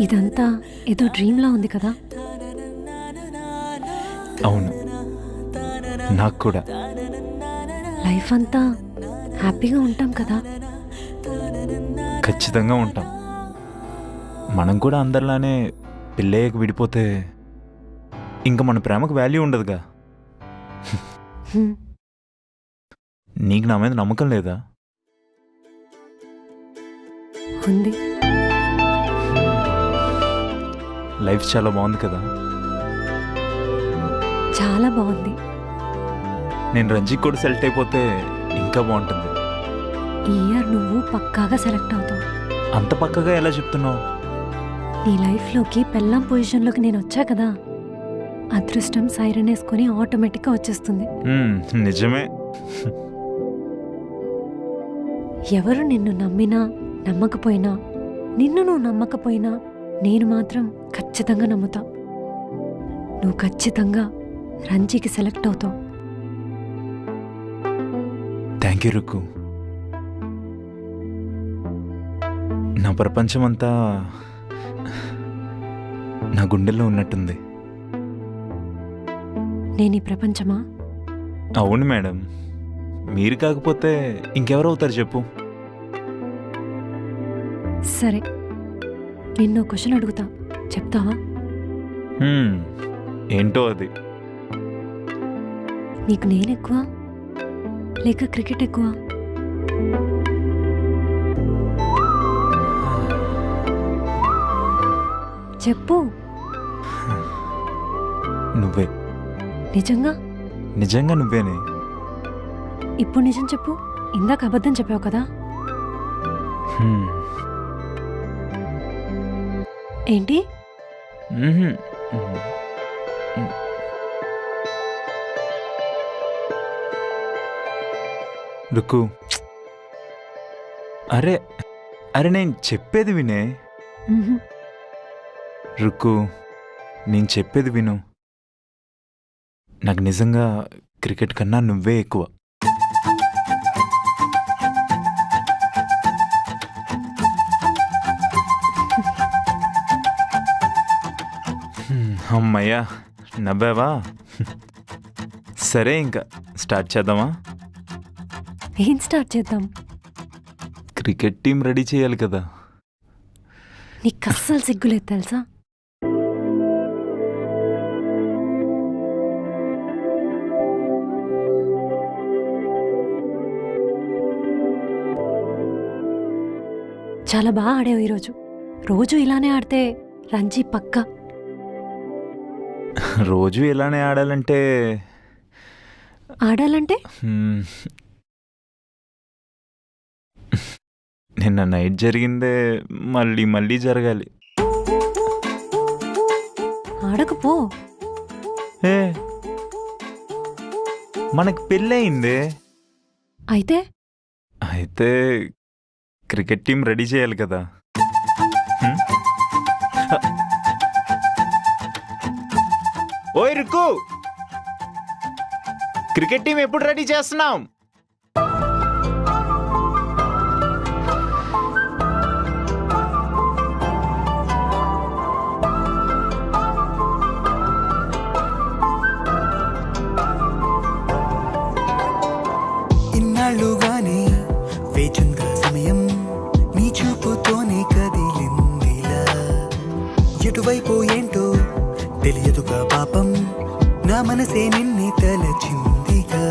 ఇదంతా ఏదో డ్రీమ్లా ఉంది కదా? అవును, నాకు కూడా. లైఫ్ అంతా హ్యాపీగా ఉంటాం కదా? ఖచ్చితంగా ఉంటాం. మనం కూడా అందరిలానే పెళ్ళయ్యాక విడిపోతే ఇంకా మన ప్రేమకు వాల్యూ ఉండదుగా. హ్మ్. నీకు నా మీద నమ్మకం లేదా? ఉంది. లైఫ్ చాలా బాగుంది కదా. చాలా బాగుంది. నేను రంజీకి కూడా సెలెక్ట్ అయిపోతే ఇంకా బాగుంటుంది. ఈ ఇయర్ నువ్వు పక్కాగా సెలెక్ట్ అవుతావు. అంత పక్కగా ఎలా చెప్తున్నావు? నీ లైఫ్లోకి పెళ్ళాం పొజిషన్లోకి నేను వచ్చా కదా, అదృష్టం సైరన్ వేసుకొని ఆటోమేటిక్గా వచ్చేస్తుంది. నిజమే. ఎవరు నిన్ను నమ్మినా నమ్మకపోయినా, నిన్ను నువ్వు నమ్మకపోయినా నేను మాత్రం ఖచ్చితంగా నమ్ముతా. నువ్వు ఖచ్చితంగా రంజీకి సెలెక్ట్ అవుతావు. Thank you Rukku. నా ప్రపంచమంతా నా గుండెల్లో ఉన్నట్టుంది. నేను ఈ ప్రపంచమా? అవును మేడం, మీరు కాకపోతే ఇంకెవరు అవుతారు చెప్పు. సరే, నిన్ను క్వశ్చన్ అడుగుతా, చెప్తావా? ఏంటో అది. నీకు నేను ఎక్కువ లేక క్రికెట్ ఎక్కువ? చెప్పు. నువ్వే. నిజంగా? నిజంగా నువ్వేనే. ఇప్పుడు నిజం చెప్పు, ఇందాక అబద్ధం చెప్పావు కదా. హ్మ్. ఏంటి? మ్హూ. రుక్కు, అరే అరే నేను చెప్పేది వినే. మ్హూ. రుక్కు, నేను చెప్పేది విను. నాకు నిజంగా క్రికెట్ కన్నా నువ్వే ఎక్కువ. అమ్మయ్యా, నవ్వావా? సరే, ఇంకా స్టార్ట్ చేద్దామా? ఏం స్టార్ట్ చేద్దాం? క్రికెట్ టీం రెడీ చేయాలి కదా. నీకు అస్సలు సిగ్గులేదు తెలుసా? చాలా బాగా ఆడావు ఈరోజు. రోజు ఇలానే ఆడితే రంజీ పక్కా. రోజు ఇలానే ఆడాలంటే ఆడాలంటే హ్మ్, నిన్న నైట్ జరిగిందే మళ్ళీ మళ్ళీ జరగాలి. ఆడకపో. ఏ, మనకు పెళ్ళయిందే. అయితే అయితే క్రికెట్ టీం రెడీ చేయాలి కదా. హ్మ్? ఓయ్ రుక్కు, క్రికెట్ టీం ఎప్పుడు రెడీ చేస్తున్నాం? ఇన్నాళ్ళుగానే వేచుందా సమయం, నీ చూపుతోనే కదిలిందిలా. ఎటువైపు ఏంటో తెలియదుగా పాపం, నా మనసే నిన్నే తలచిందిగా.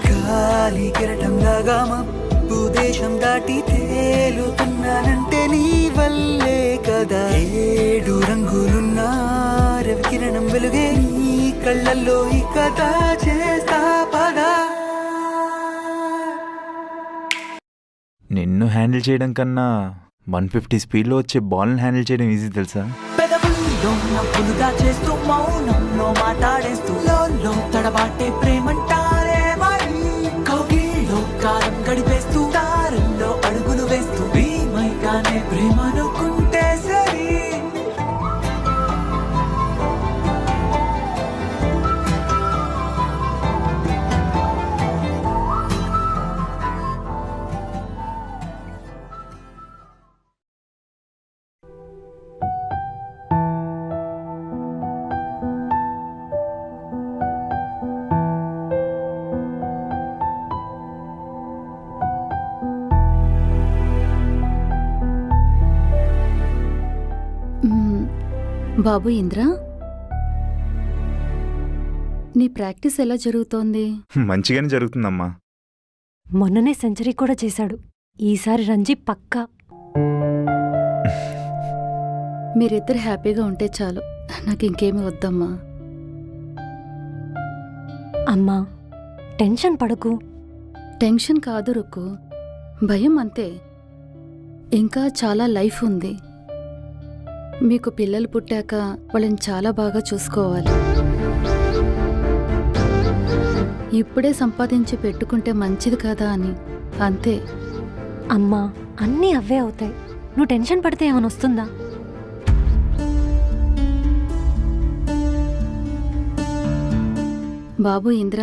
గాలి కెరటంలాగా మబ్బు దేశం దాటి తేలుతున్నానంటే నీ వల్లే కదా. 7 రంగులున్న రవి కిరణం వెలుగే నీ కళ్ళల్లో ఈ కథ చేస్తా పదా. నిన్ను హ్యాండిల్ చేయడం కన్నా 150 స్పీడ్లో వచ్చే బాల్ని హ్యాండిల్ చేయడం ఈజీ తెలుసా? పెదవుల్లో నవ్వులు దాచేస్తూ మౌనంలో మాట్లాడేస్తూ లోలో తడబాటే ప్రేమంటారే మరి. కౌగిల్లో కాలం గడిపేస్తూ దారుల్లో అడుగులు వేస్తూ భీమైగానే ప్రేమనుకుంటే సరి. బాబు ఇంద్ర, నీ ప్రాక్టీస్ ఎలా జరుగుతోంది? మంచిగానే జరుగుతుందమ్మా. మొన్ననే సెంచరీ కూడా చేశాడు. ఈసారి రంజీ పక్కా. మీరిద్దరు హ్యాపీగా ఉంటే చాలు, నాకు ఇంకేమీ వద్దమ్మా. అమ్మా, టెన్షన్ పడకు. టెన్షన్ కాదు రుక్కు, భయం అంతే. ఇంకా చాలా లైఫ్ ఉంది. మీకు పిల్లలు పుట్టాక వాళ్ళని చాలా బాగా చూసుకోవాలి. ఇప్పుడే సంపాదించి పెట్టుకుంటే మంచిది కదా అని, అంతే. అమ్మా, అన్నీ అవే అవుతాయి. నువ్వు టెన్షన్ పడితే ఏమైనా వస్తుందా? బాబు ఇంద్ర,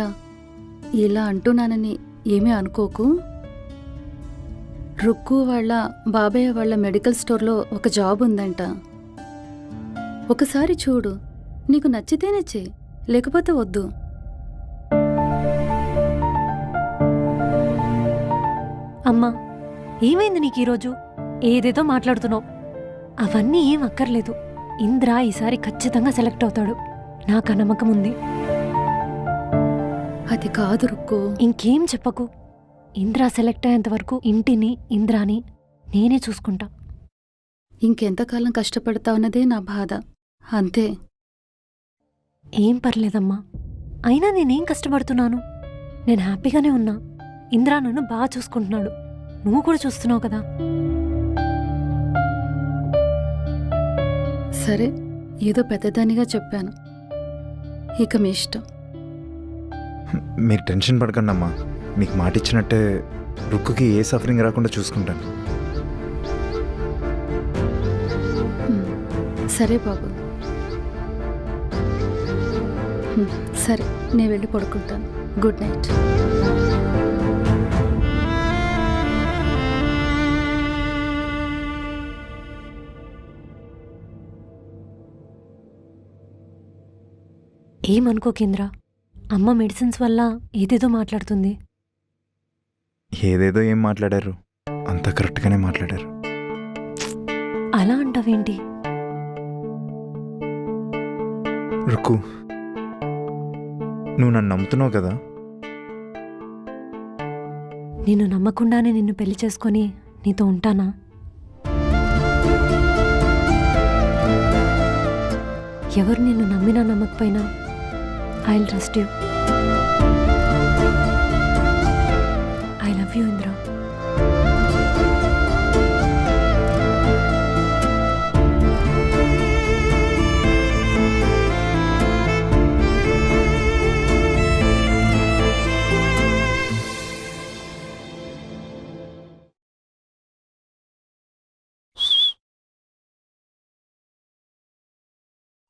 ఇలా అంటున్నానని ఏమీ అనుకోకు. రుక్కు వాళ్ళ బాబాయ్ వాళ్ళ మెడికల్ స్టోర్లో ఒక జాబ్ ఉందంట. ఒకసారి చూడు, నీకు నచ్చితేనే చెయ్యి, లేకపోతే వద్దు. అమ్మా, ఏమైంది నీకు ఈరోజు? ఏదేదో మాట్లాడుతున్నావు. అవన్నీ ఏం అక్కర్లేదు. ఇంద్ర ఈసారి ఖచ్చితంగా సెలెక్ట్ అవుతాడు. నాకు ఆ నమ్మకం ఉంది. అది కాదు రుక్కు. ఇంకేం చెప్పకు. ఇంద్ర సెలెక్ట్ అయ్యేంత వరకు ఇంటిని, ఇంద్రాని నేనే చూసుకుంటా. ఇంకెంతకాలం కష్టపడతావన్నదే నా బాధ, అంతే. ఏం పర్లేదమ్మా. అయినా నేనేం కష్టపడుతున్నాను? నేను హ్యాపీగానే ఉన్నా. ఇంద్రా నన్ను బాగా చూసుకుంటున్నాడు. నువ్వు కూడా చూస్తున్నావు కదా. సరే, ఏదో పెద్దదానిగా చెప్పాను. ఇక మీ ఇష్టం. మీరు టెన్షన్ పడకండి అమ్మా. మీకు మాట ఇచ్చినట్టే రుక్కుకి ఏ సఫరింగ్ రాకుండా చూసుకుంటాను. సరే బాబు. సరే, నేను వెళ్ళి పడుకుంటాను. Good night. ఏమనుకోకేంద్రా, అమ్మ మెడిసిన్స్ వల్ల ఏదేదో మాట్లాడుతుంది. ఏదేదో ఏం మాట్లాడారు, అంతా కరెక్ట్గానే మాట్లాడారు. అలా అంటావేంటి? రుక్కు, నువ్వు నన్ను నమ్ముతున్నావు కదా. నిన్ను నమ్మకుండానే నిన్ను పెళ్లి చేసుకొని నీతో ఉంటానా? ఎవరు నిన్ను నమ్మినా నమ్మకపోయినా I will trust you. I love you Indra.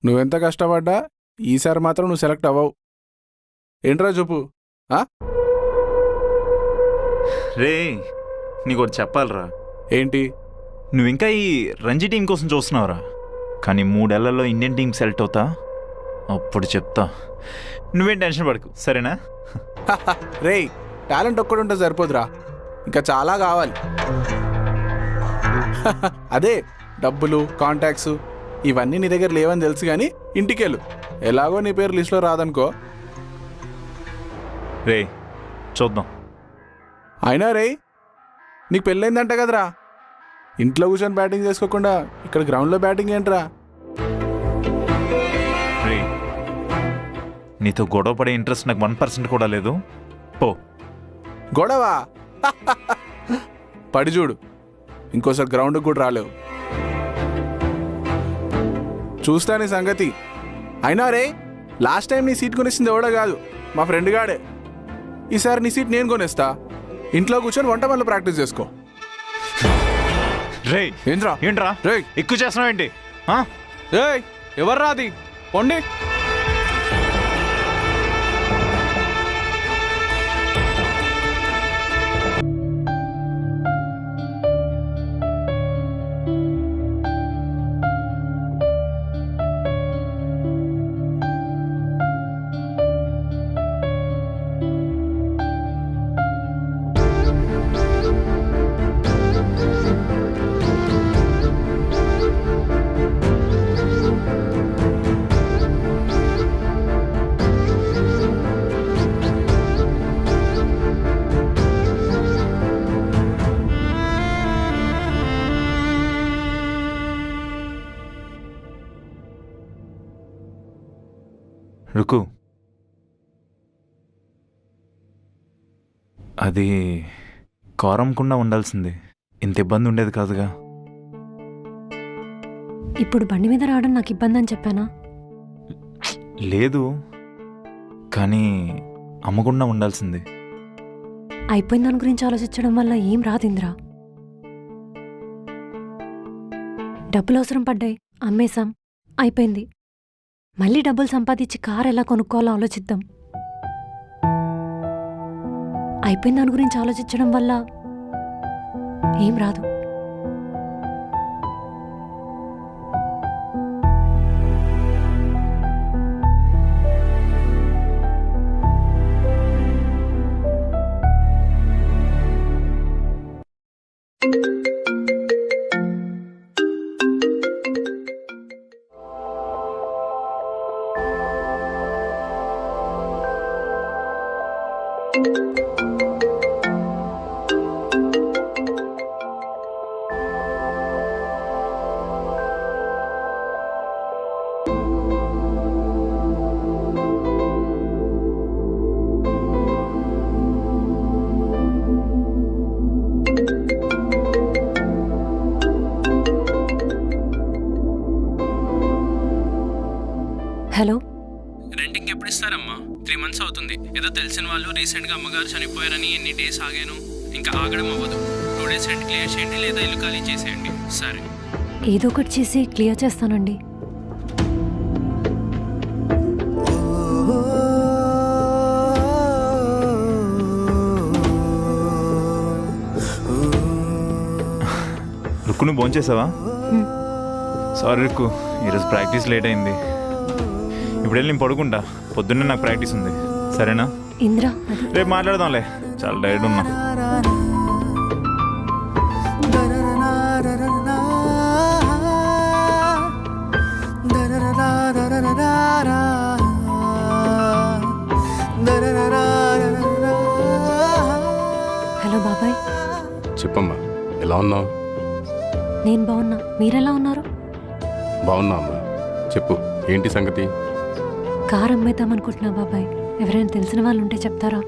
నువ్వెంత కష్టపడ్డా ఈసారి మాత్రం నువ్వు సెలెక్ట్ అవ్వవు. ఏంట్రా చూపు. రే, నీకోటి చెప్పాలరా. ఏంటి? నువ్వు ఇంకా ఈ రంజీ టీం కోసం చూస్తున్నావురా, కానీ 3 ఏళ్లలో ఇండియన్ టీం సెలెక్ట్ అవుతా, అప్పుడు చెప్తా. నువ్వేం టెన్షన్ పడకు, సరేనా? రేయ్, టాలెంట్ ఒక్కడుంటే సరిపోదురా, ఇంకా చాలా కావాలి. అదే డబ్బులు, కాంటాక్ట్స్ ఇవన్నీ నీ దగ్గర లేవని తెలుసు, కానీ ఇంటికెళ్ళు. ఎలాగో నీ పేరు లిస్టులో రాదనుకో. రే, చూద్దాం. అయినా రేయ్, నీకు పెళ్ళైందంట కదరా, ఇంట్లో కూర్చొని బ్యాటింగ్ చేసుకోకుండా ఇక్కడ గ్రౌండ్లో బ్యాటింగ్ ఏంట్రా? రే, నీతో గొడవ పడే ఇంట్రెస్ట్ నాకు 1% కూడా లేదు. పో. గొడవా? పడి చూడు, ఇంకోసారి గ్రౌండ్కి కూడా రాలేవు. చూస్తా నీ సంగతి. అయినా రే, లాస్ట్ టైం నీ సీట్ కొనేసింది ఎవడో కాదు, మా ఫ్రెండ్ గాడే. ఈసారి నీ సీట్ నేను కొనేస్తా. ఇంట్లో కూర్చొని వంట పనులు ప్రాక్టీస్ చేసుకో. రే, ఏంట్రా? ఏంట్రా రేయ్, ఎక్కువ చేస్తున్నావు ఏంటి? ఏయ్, ఎవర్రా అది? పొండి. రుకు, అది కారంకుండా ఉండాల్సింది, ఇంత ఇబ్బంది ఉండేది కాదుగా. ఇప్పుడు బండి మీద రావడం నాకు ఇబ్బంది అని చెప్పానా? లేదు, కానీ అమ్మకుండా ఉండాల్సింది. అయిపోయిన దాని గురించి ఆలోచించడం వల్ల ఏం రాదు ఇంద్రా. డబ్బులు అవసరం పడ్డాయి, అమ్మేశాం, అయిపోయింది. మళ్ళీ డబ్బులు సంపాదించి కారు ఎలా కొనుక్కోవాలో ఆలోచిద్దాం. అయిపోయిన దాని గురించి ఆలోచించడం వల్ల ఏం రాదు. హలో. రెంటింగ్ ఎప్పుడు ఇస్తారమ్మా? 3 months అవుతుంది. ఏదో తెలిసిన వాళ్ళు రీసెంట్గా అమ్మగారు చనిపోయారని ఎన్ని డేస్ ఆగాను. ఇంకా ఆగడం అవ్వదు. 2 days రెంట్ క్లియర్ చేయండి లేదా ఇల్లు ఖాళీ చేసేయండి. సరే. ఏదో ఒకటి చేసి క్లియర్ చేస్తానండి. రుక్కు నువ్వు భోంచేసావా? సారీ రుక్కు, ఈరోజు ప్రాక్టీస్ లేట్ అయింది. ఇప్పుడు వెళ్ళి నేను పడుకుంటా. పొద్దున్నే నాకు ప్రాక్టీస్ ఉంది. సరేనా? ఇంద్ర అది రేపు మాట్లాడదాంలే. చాలా టైర్డ్ ఉన్నా. హలో బాబాయ్. చెప్పమ్మా, ఎలా ఉన్నావు? నేను బాగున్నా, మీరెలా ఉన్నారు? బాగున్నా అమ్మా. చెప్పు, ఏంటి సంగతి? కార్ అమ్మేద్దామనుకుంటున్నా బాబాయ్. ఎవరైనా తెలిసిన వాళ్ళు ఉంటే చెప్తారా?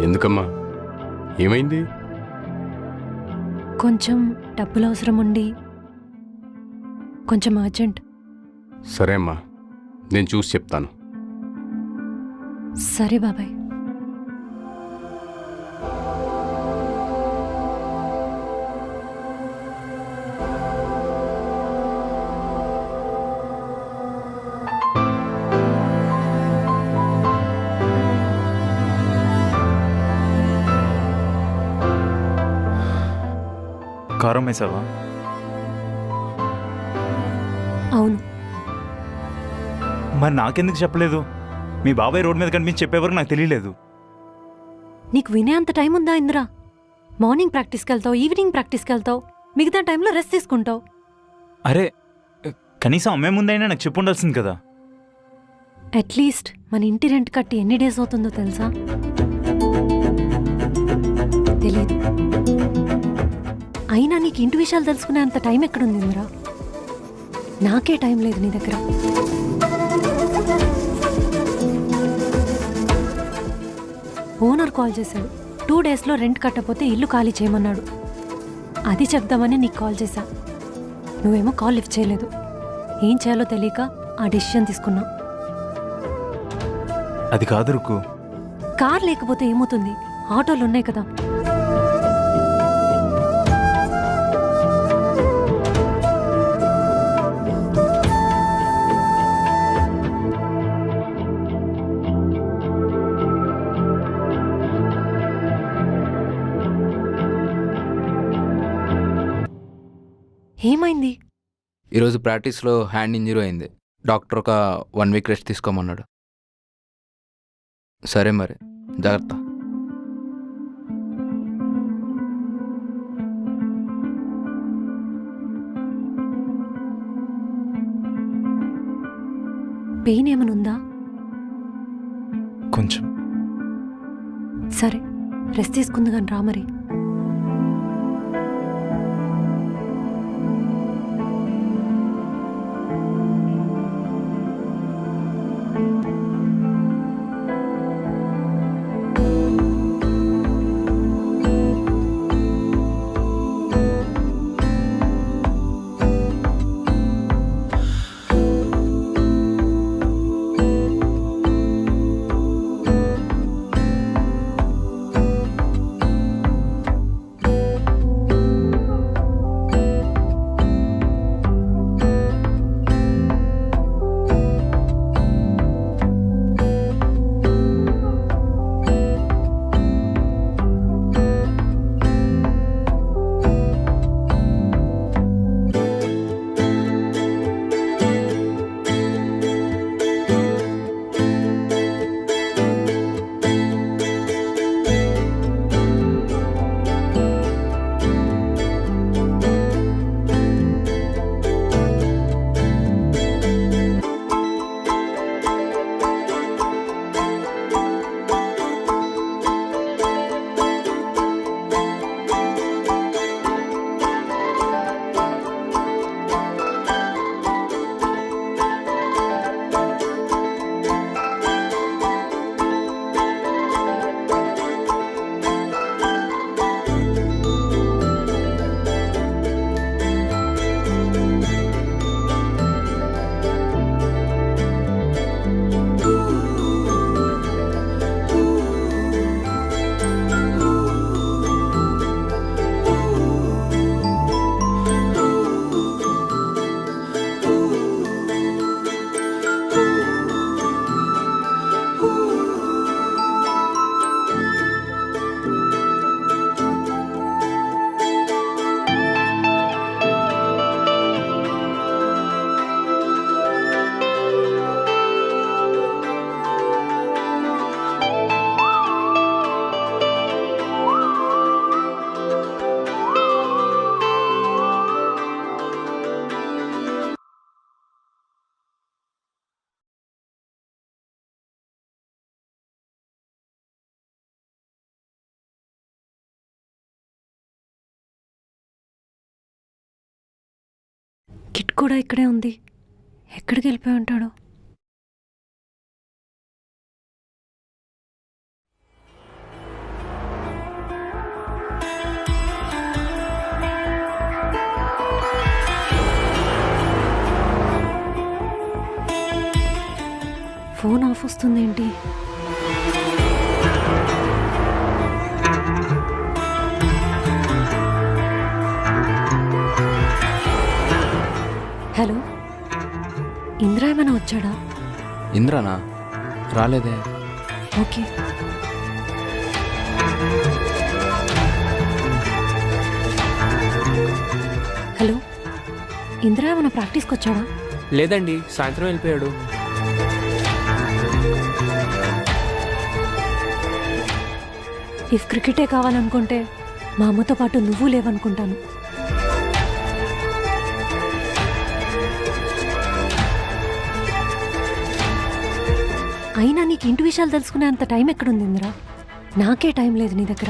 ఎందుకమ్మా, ఏమైంది? కొంచెం డబ్బులు అవసరం ఉండి, కొంచెం అర్జెంట్. సరే అమ్మా, నేను చూసి చెప్తాను. సరే బాబాయ్. కారం వేసావా? అవును. మరి నాకెందుకు చెప్పలేదు? మీ బాబాయ్ రోడ్ మీద కనిపించి చెప్పేవరకు నాకు తెలియలేదు. నీకు వినే అంత టైం ఉందా ఇంద్రా? మార్నింగ్ ప్రాక్టీస్కి వెళ్తావు, ఈవినింగ్ ప్రాక్టీస్కి వెళ్తావు, మిగతా టైంలో రెస్ట్ తీసుకుంటావు. అరే, కనీసం అమ్మే ముందైనా నాకు చెప్పు ఉండాల్సింది కదా. అట్లీస్ట్ మన ఇంటి రెంట్ కట్టి ఎన్ని డేస్ అవుతుందో తెలుసా? తెలీదు. అయినా నీకు ఇంటి విషయాలు తెలుసుకునే అంత టైం ఎక్కడుంది ఇంద్రా? నాకే టైం లేదు నీ దగ్గర. ఓనర్ కాల్ చేశాడు. 2 daysలో రెంట్ కట్టకపోతే ఇల్లు ఖాళీ చేయమన్నాడు. అది చెప్దామని నీకు కాల్ చేశా. నువ్వేమో కాల్ లిఫ్ట్ చేయలేదు. ఏం చేయాలో తెలియక ఆ డెసిషన్ తీసుకున్నా. అది కాదు రుక్కు. కార్ లేకపోతే ఏమవుతుంది? ఆటోలు ఉన్నాయి కదా. ఏమైంది? ఈరోజు ప్రాక్టీస్లో హ్యాండ్ ఇంజరీ అయింది. డాక్టర్ ఒక 1 week రెస్ట్ తీసుకోమన్నాడు. సరే మరి, జాగ్రత్త. పెయిన్ ఏమనుందా? కొంచెం. సరే, రెస్ట్ తీసుకుంది కానీ రా మరి. కిట్ కూడా ఇక్కడే ఉంది. ఎక్కడికి వెళ్ళిపోయి ఉంటాడు? ఫోన్ ఆఫ్ వస్తుందేంటి? హలో, ఇంద్ర ఏమైనా వచ్చాడా? ఇంద్రానా? రాలేదే. ఓకే. హలో, ఇంద్ర ఏమైనా ప్రాక్టీస్కి వచ్చాడా? లేదండి, సాయంత్రం వెళ్ళిపోయాడు. ఇఫ్ క్రికెటే కావాలనుకుంటే మా అమ్మతో పాటు నువ్వు లేవనుకుంటాను. అయినా నీకు ఇంటి విషయాలు తెలుసుకునే అంత టైం ఎక్కడుంది ఇందిరా? నాకే టైం లేదు నీ దగ్గర.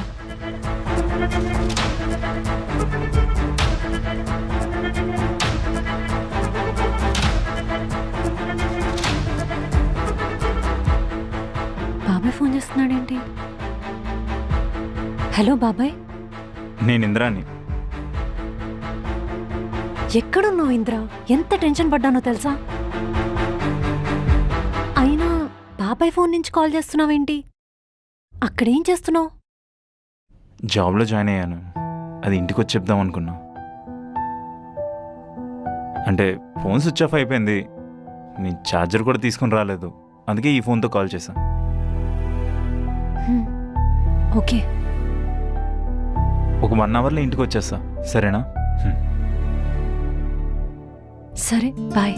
బాబాయ్ ఫోన్ చేస్తున్నాడేంటి? హలో బాబాయ్. నేను ఇంద్రాని. ఎక్కడున్నావు ఇంద్రా? ఎంత టెన్షన్ పడ్డానో తెలుసా? అయినా బాబాయ్ ఫోన్ నుంచి కాల్ చేస్తున్నావేంటి? అక్కడేం చేస్తున్నావు? జాబ్లో జాయిన్ అయ్యాను. అది ఇంటికి వచ్చి చెప్దాం అనుకున్నా. అంటే ఫోన్ స్విచ్ ఆఫ్ అయిపోయింది. నీ ఛార్జర్ కూడా తీసుకుని రాలేదు. అందుకే ఈ ఫోన్తో కాల్ చేశా. ఓకే. ఒక 1 అవర్లో ఇంటికి వచ్చేస్తా, సరేనా? సరే, బాయ్.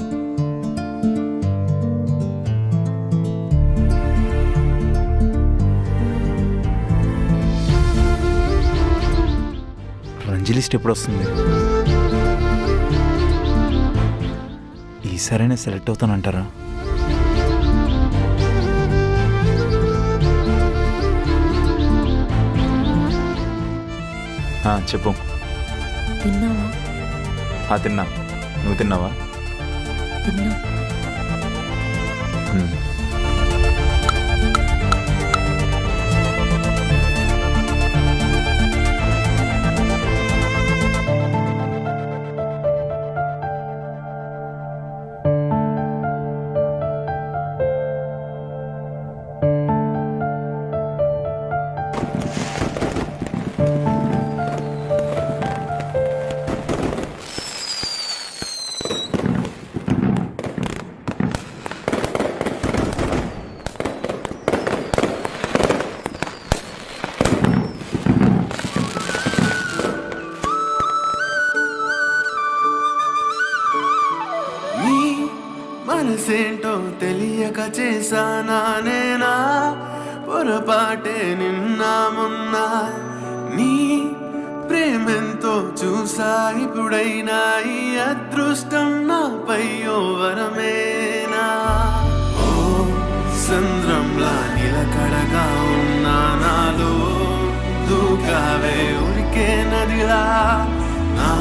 రంజీ లిస్ట్ ఎప్పుడు వస్తుంది? ఈసారైనా సెలెక్ట్ అవుతానంటారా? చెప్పు. తిన్నావా? తిన్నా. నువ్వు తిన్నావా? తిన్నా. మనసేంటో తెలియక చేశానా నేనా పొరపాటే నిన్న మొన్న నీ ప్రేమెంతో చూసా ఇప్పుడైనా ఈ అదృష్టం నాపై ఓ వరమేనా ఓ సంద్రంలా నిలకడగా ఉన్నా నాలో దూకావే ఉరికే నదిలా నా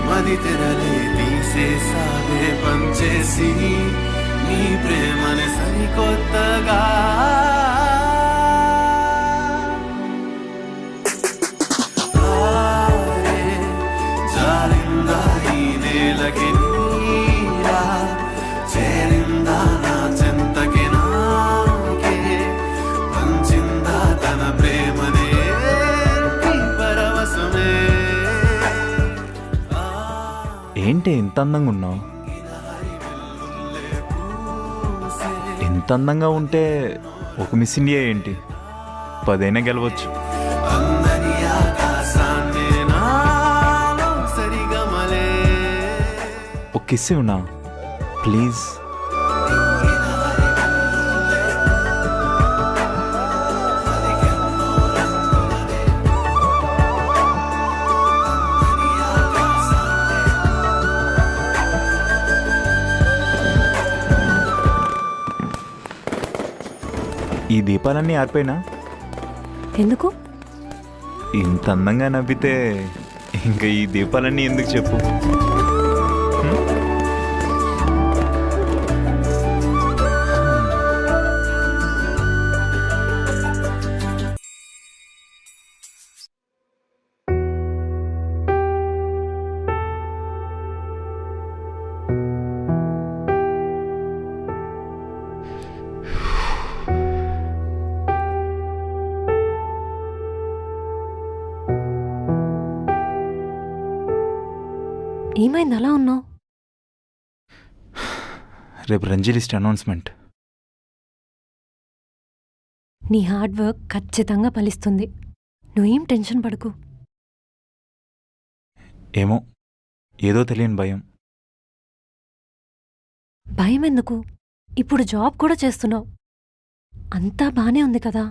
మది తెరలే తీసేసావే పంచేసి నీ ప్రేమని సరికొత్తగా జారిందా ఈ నేలకి నీరా చేరిందా నా చెంతకి నాకే పంచిందా తన ప్రేమనే పరవశమే. ఏంటి ఇంత అందంగా ఉన్నావు? ఇంత అందంగా ఉంటే ఒక మిస్ ఇండియా ఏంటి 10 అయినా గెలవచ్చు. అందని ఆకాశాన్ని నాలో సరిగమలే ఒక కిస్ ఇవ్వనా ప్లీజ్? ఈ దీపాలన్నీ ఆరిపోయినా? ఎందుకు? ఇంత అందంగా నవ్వితే ఇంకా ఈ దీపాలన్నీ ఎందుకు చెప్పు? ఏమైంది అలా ఉన్నావు? రేపు రంజీ లిస్ట్ అనౌన్స్మెంట్. నీ హార్డ్ వర్క్ ఖచ్చితంగా ఫలిస్తుంది. నువ్వేం టెన్షన్ పడకు. ఏమో ఏదో తెలియని భయం. భయం ఎందుకు? ఇప్పుడు జాబ్ కూడా చేస్తున్నావు. అంతా బానే ఉంది కదా.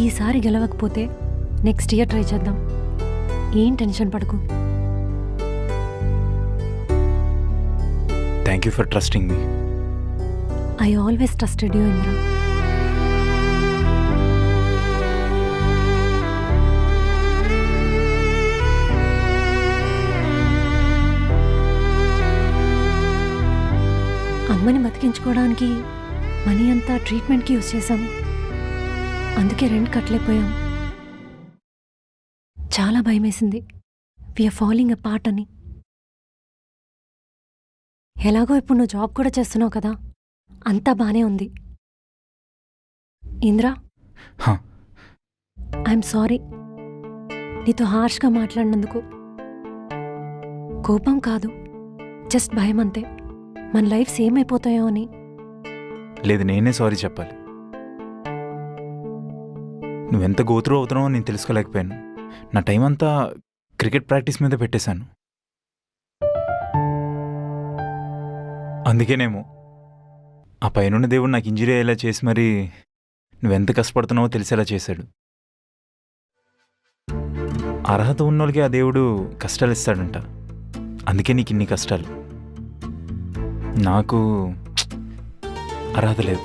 ఈసారి గెలవకపోతే నెక్స్ట్ ఇయర్ ట్రై చేద్దాం. ఏం టెన్షన్ పడకు. Thank you for trusting me. I always trusted you Indra. అమ్మని బతికించుకోవడానికి మనీ అంతా ట్రీట్మెంట్కి యూజ్ చేశాం. అందుకే రెంట్ కట్టలేకపోయాం. చాలా భయమేసింది. వీఆర్ ఫాలోయింగ్ ఎ పార్ట్ అని. ఎలాగో ఇప్పుడు నువ్వు జాబ్ కూడా చేస్తున్నావు కదా, అంతా బానే ఉంది. ఇంద్రా, హా, ఐఎమ్ సారీ నీతో హార్ష్గా మాట్లాడినందుకు. కోపం కాదు, జస్ట్ భయం అంతే. మన లైఫ్ సేమ్ అయిపోతాయో అని. లేదు నేనే సారీ చెప్పాలి. నువ్వెంత గోత్రూ అవుతున్నావో నేను తెలుసుకోలేకపోయాను. నా టైం అంతా క్రికెట్ ప్రాక్టీస్ మీద పెట్టేశాను. అందుకేనేమో ఆ పైనున్న దేవుడు నాకు ఇంజరీ అయ్యేలా చేసి మరి నువ్వెంత కష్టపడుతున్నావో తెలిసేలా చేశాడు. అర్హత ఉన్నోళ్ళకి ఆ దేవుడు కష్టాలు ఇస్తాడంట. అందుకే నీకు ఇన్ని కష్టాలు. నాకు అర్హత లేదు.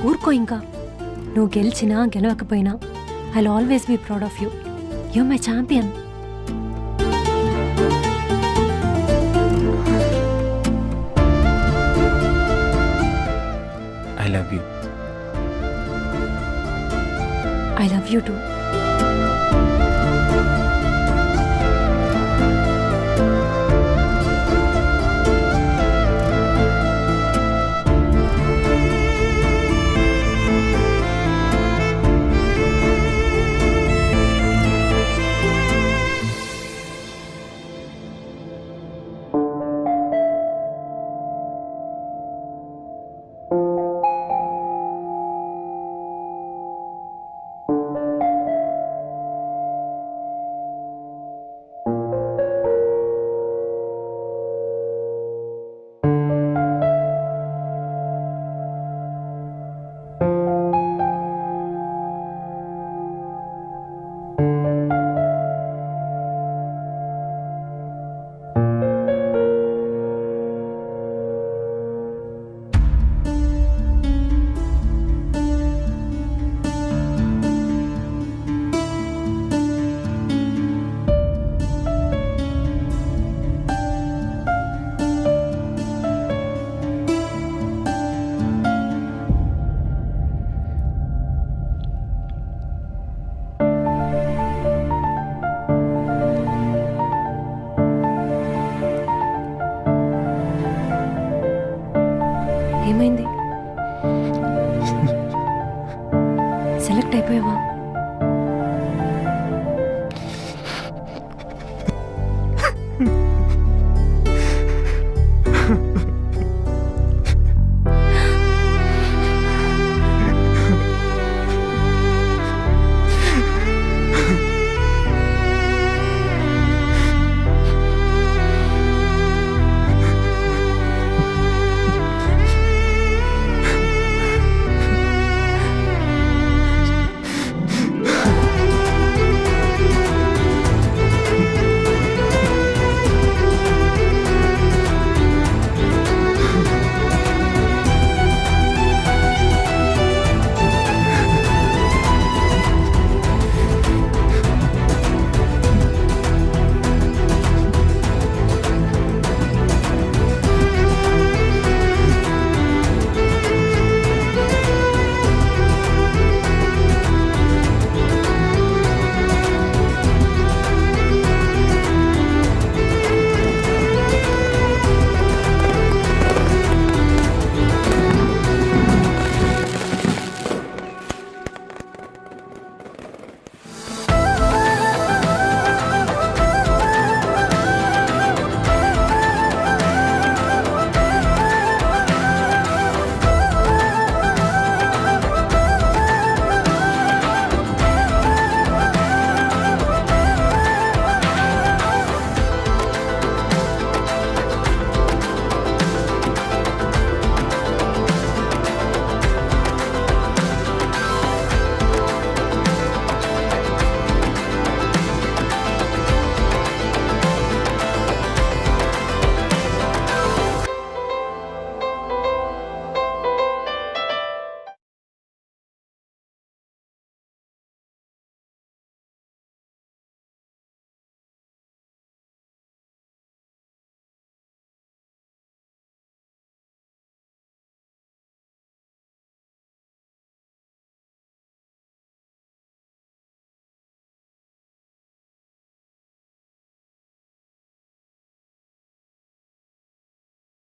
ఊరుకో ఇంకా. నువ్వు గెలిచినా గెలవకపోయినా I will always be proud of you. You my champion. I love you. I love you too. ఏమైంది? సెలెక్ట్ అయిపోయావా?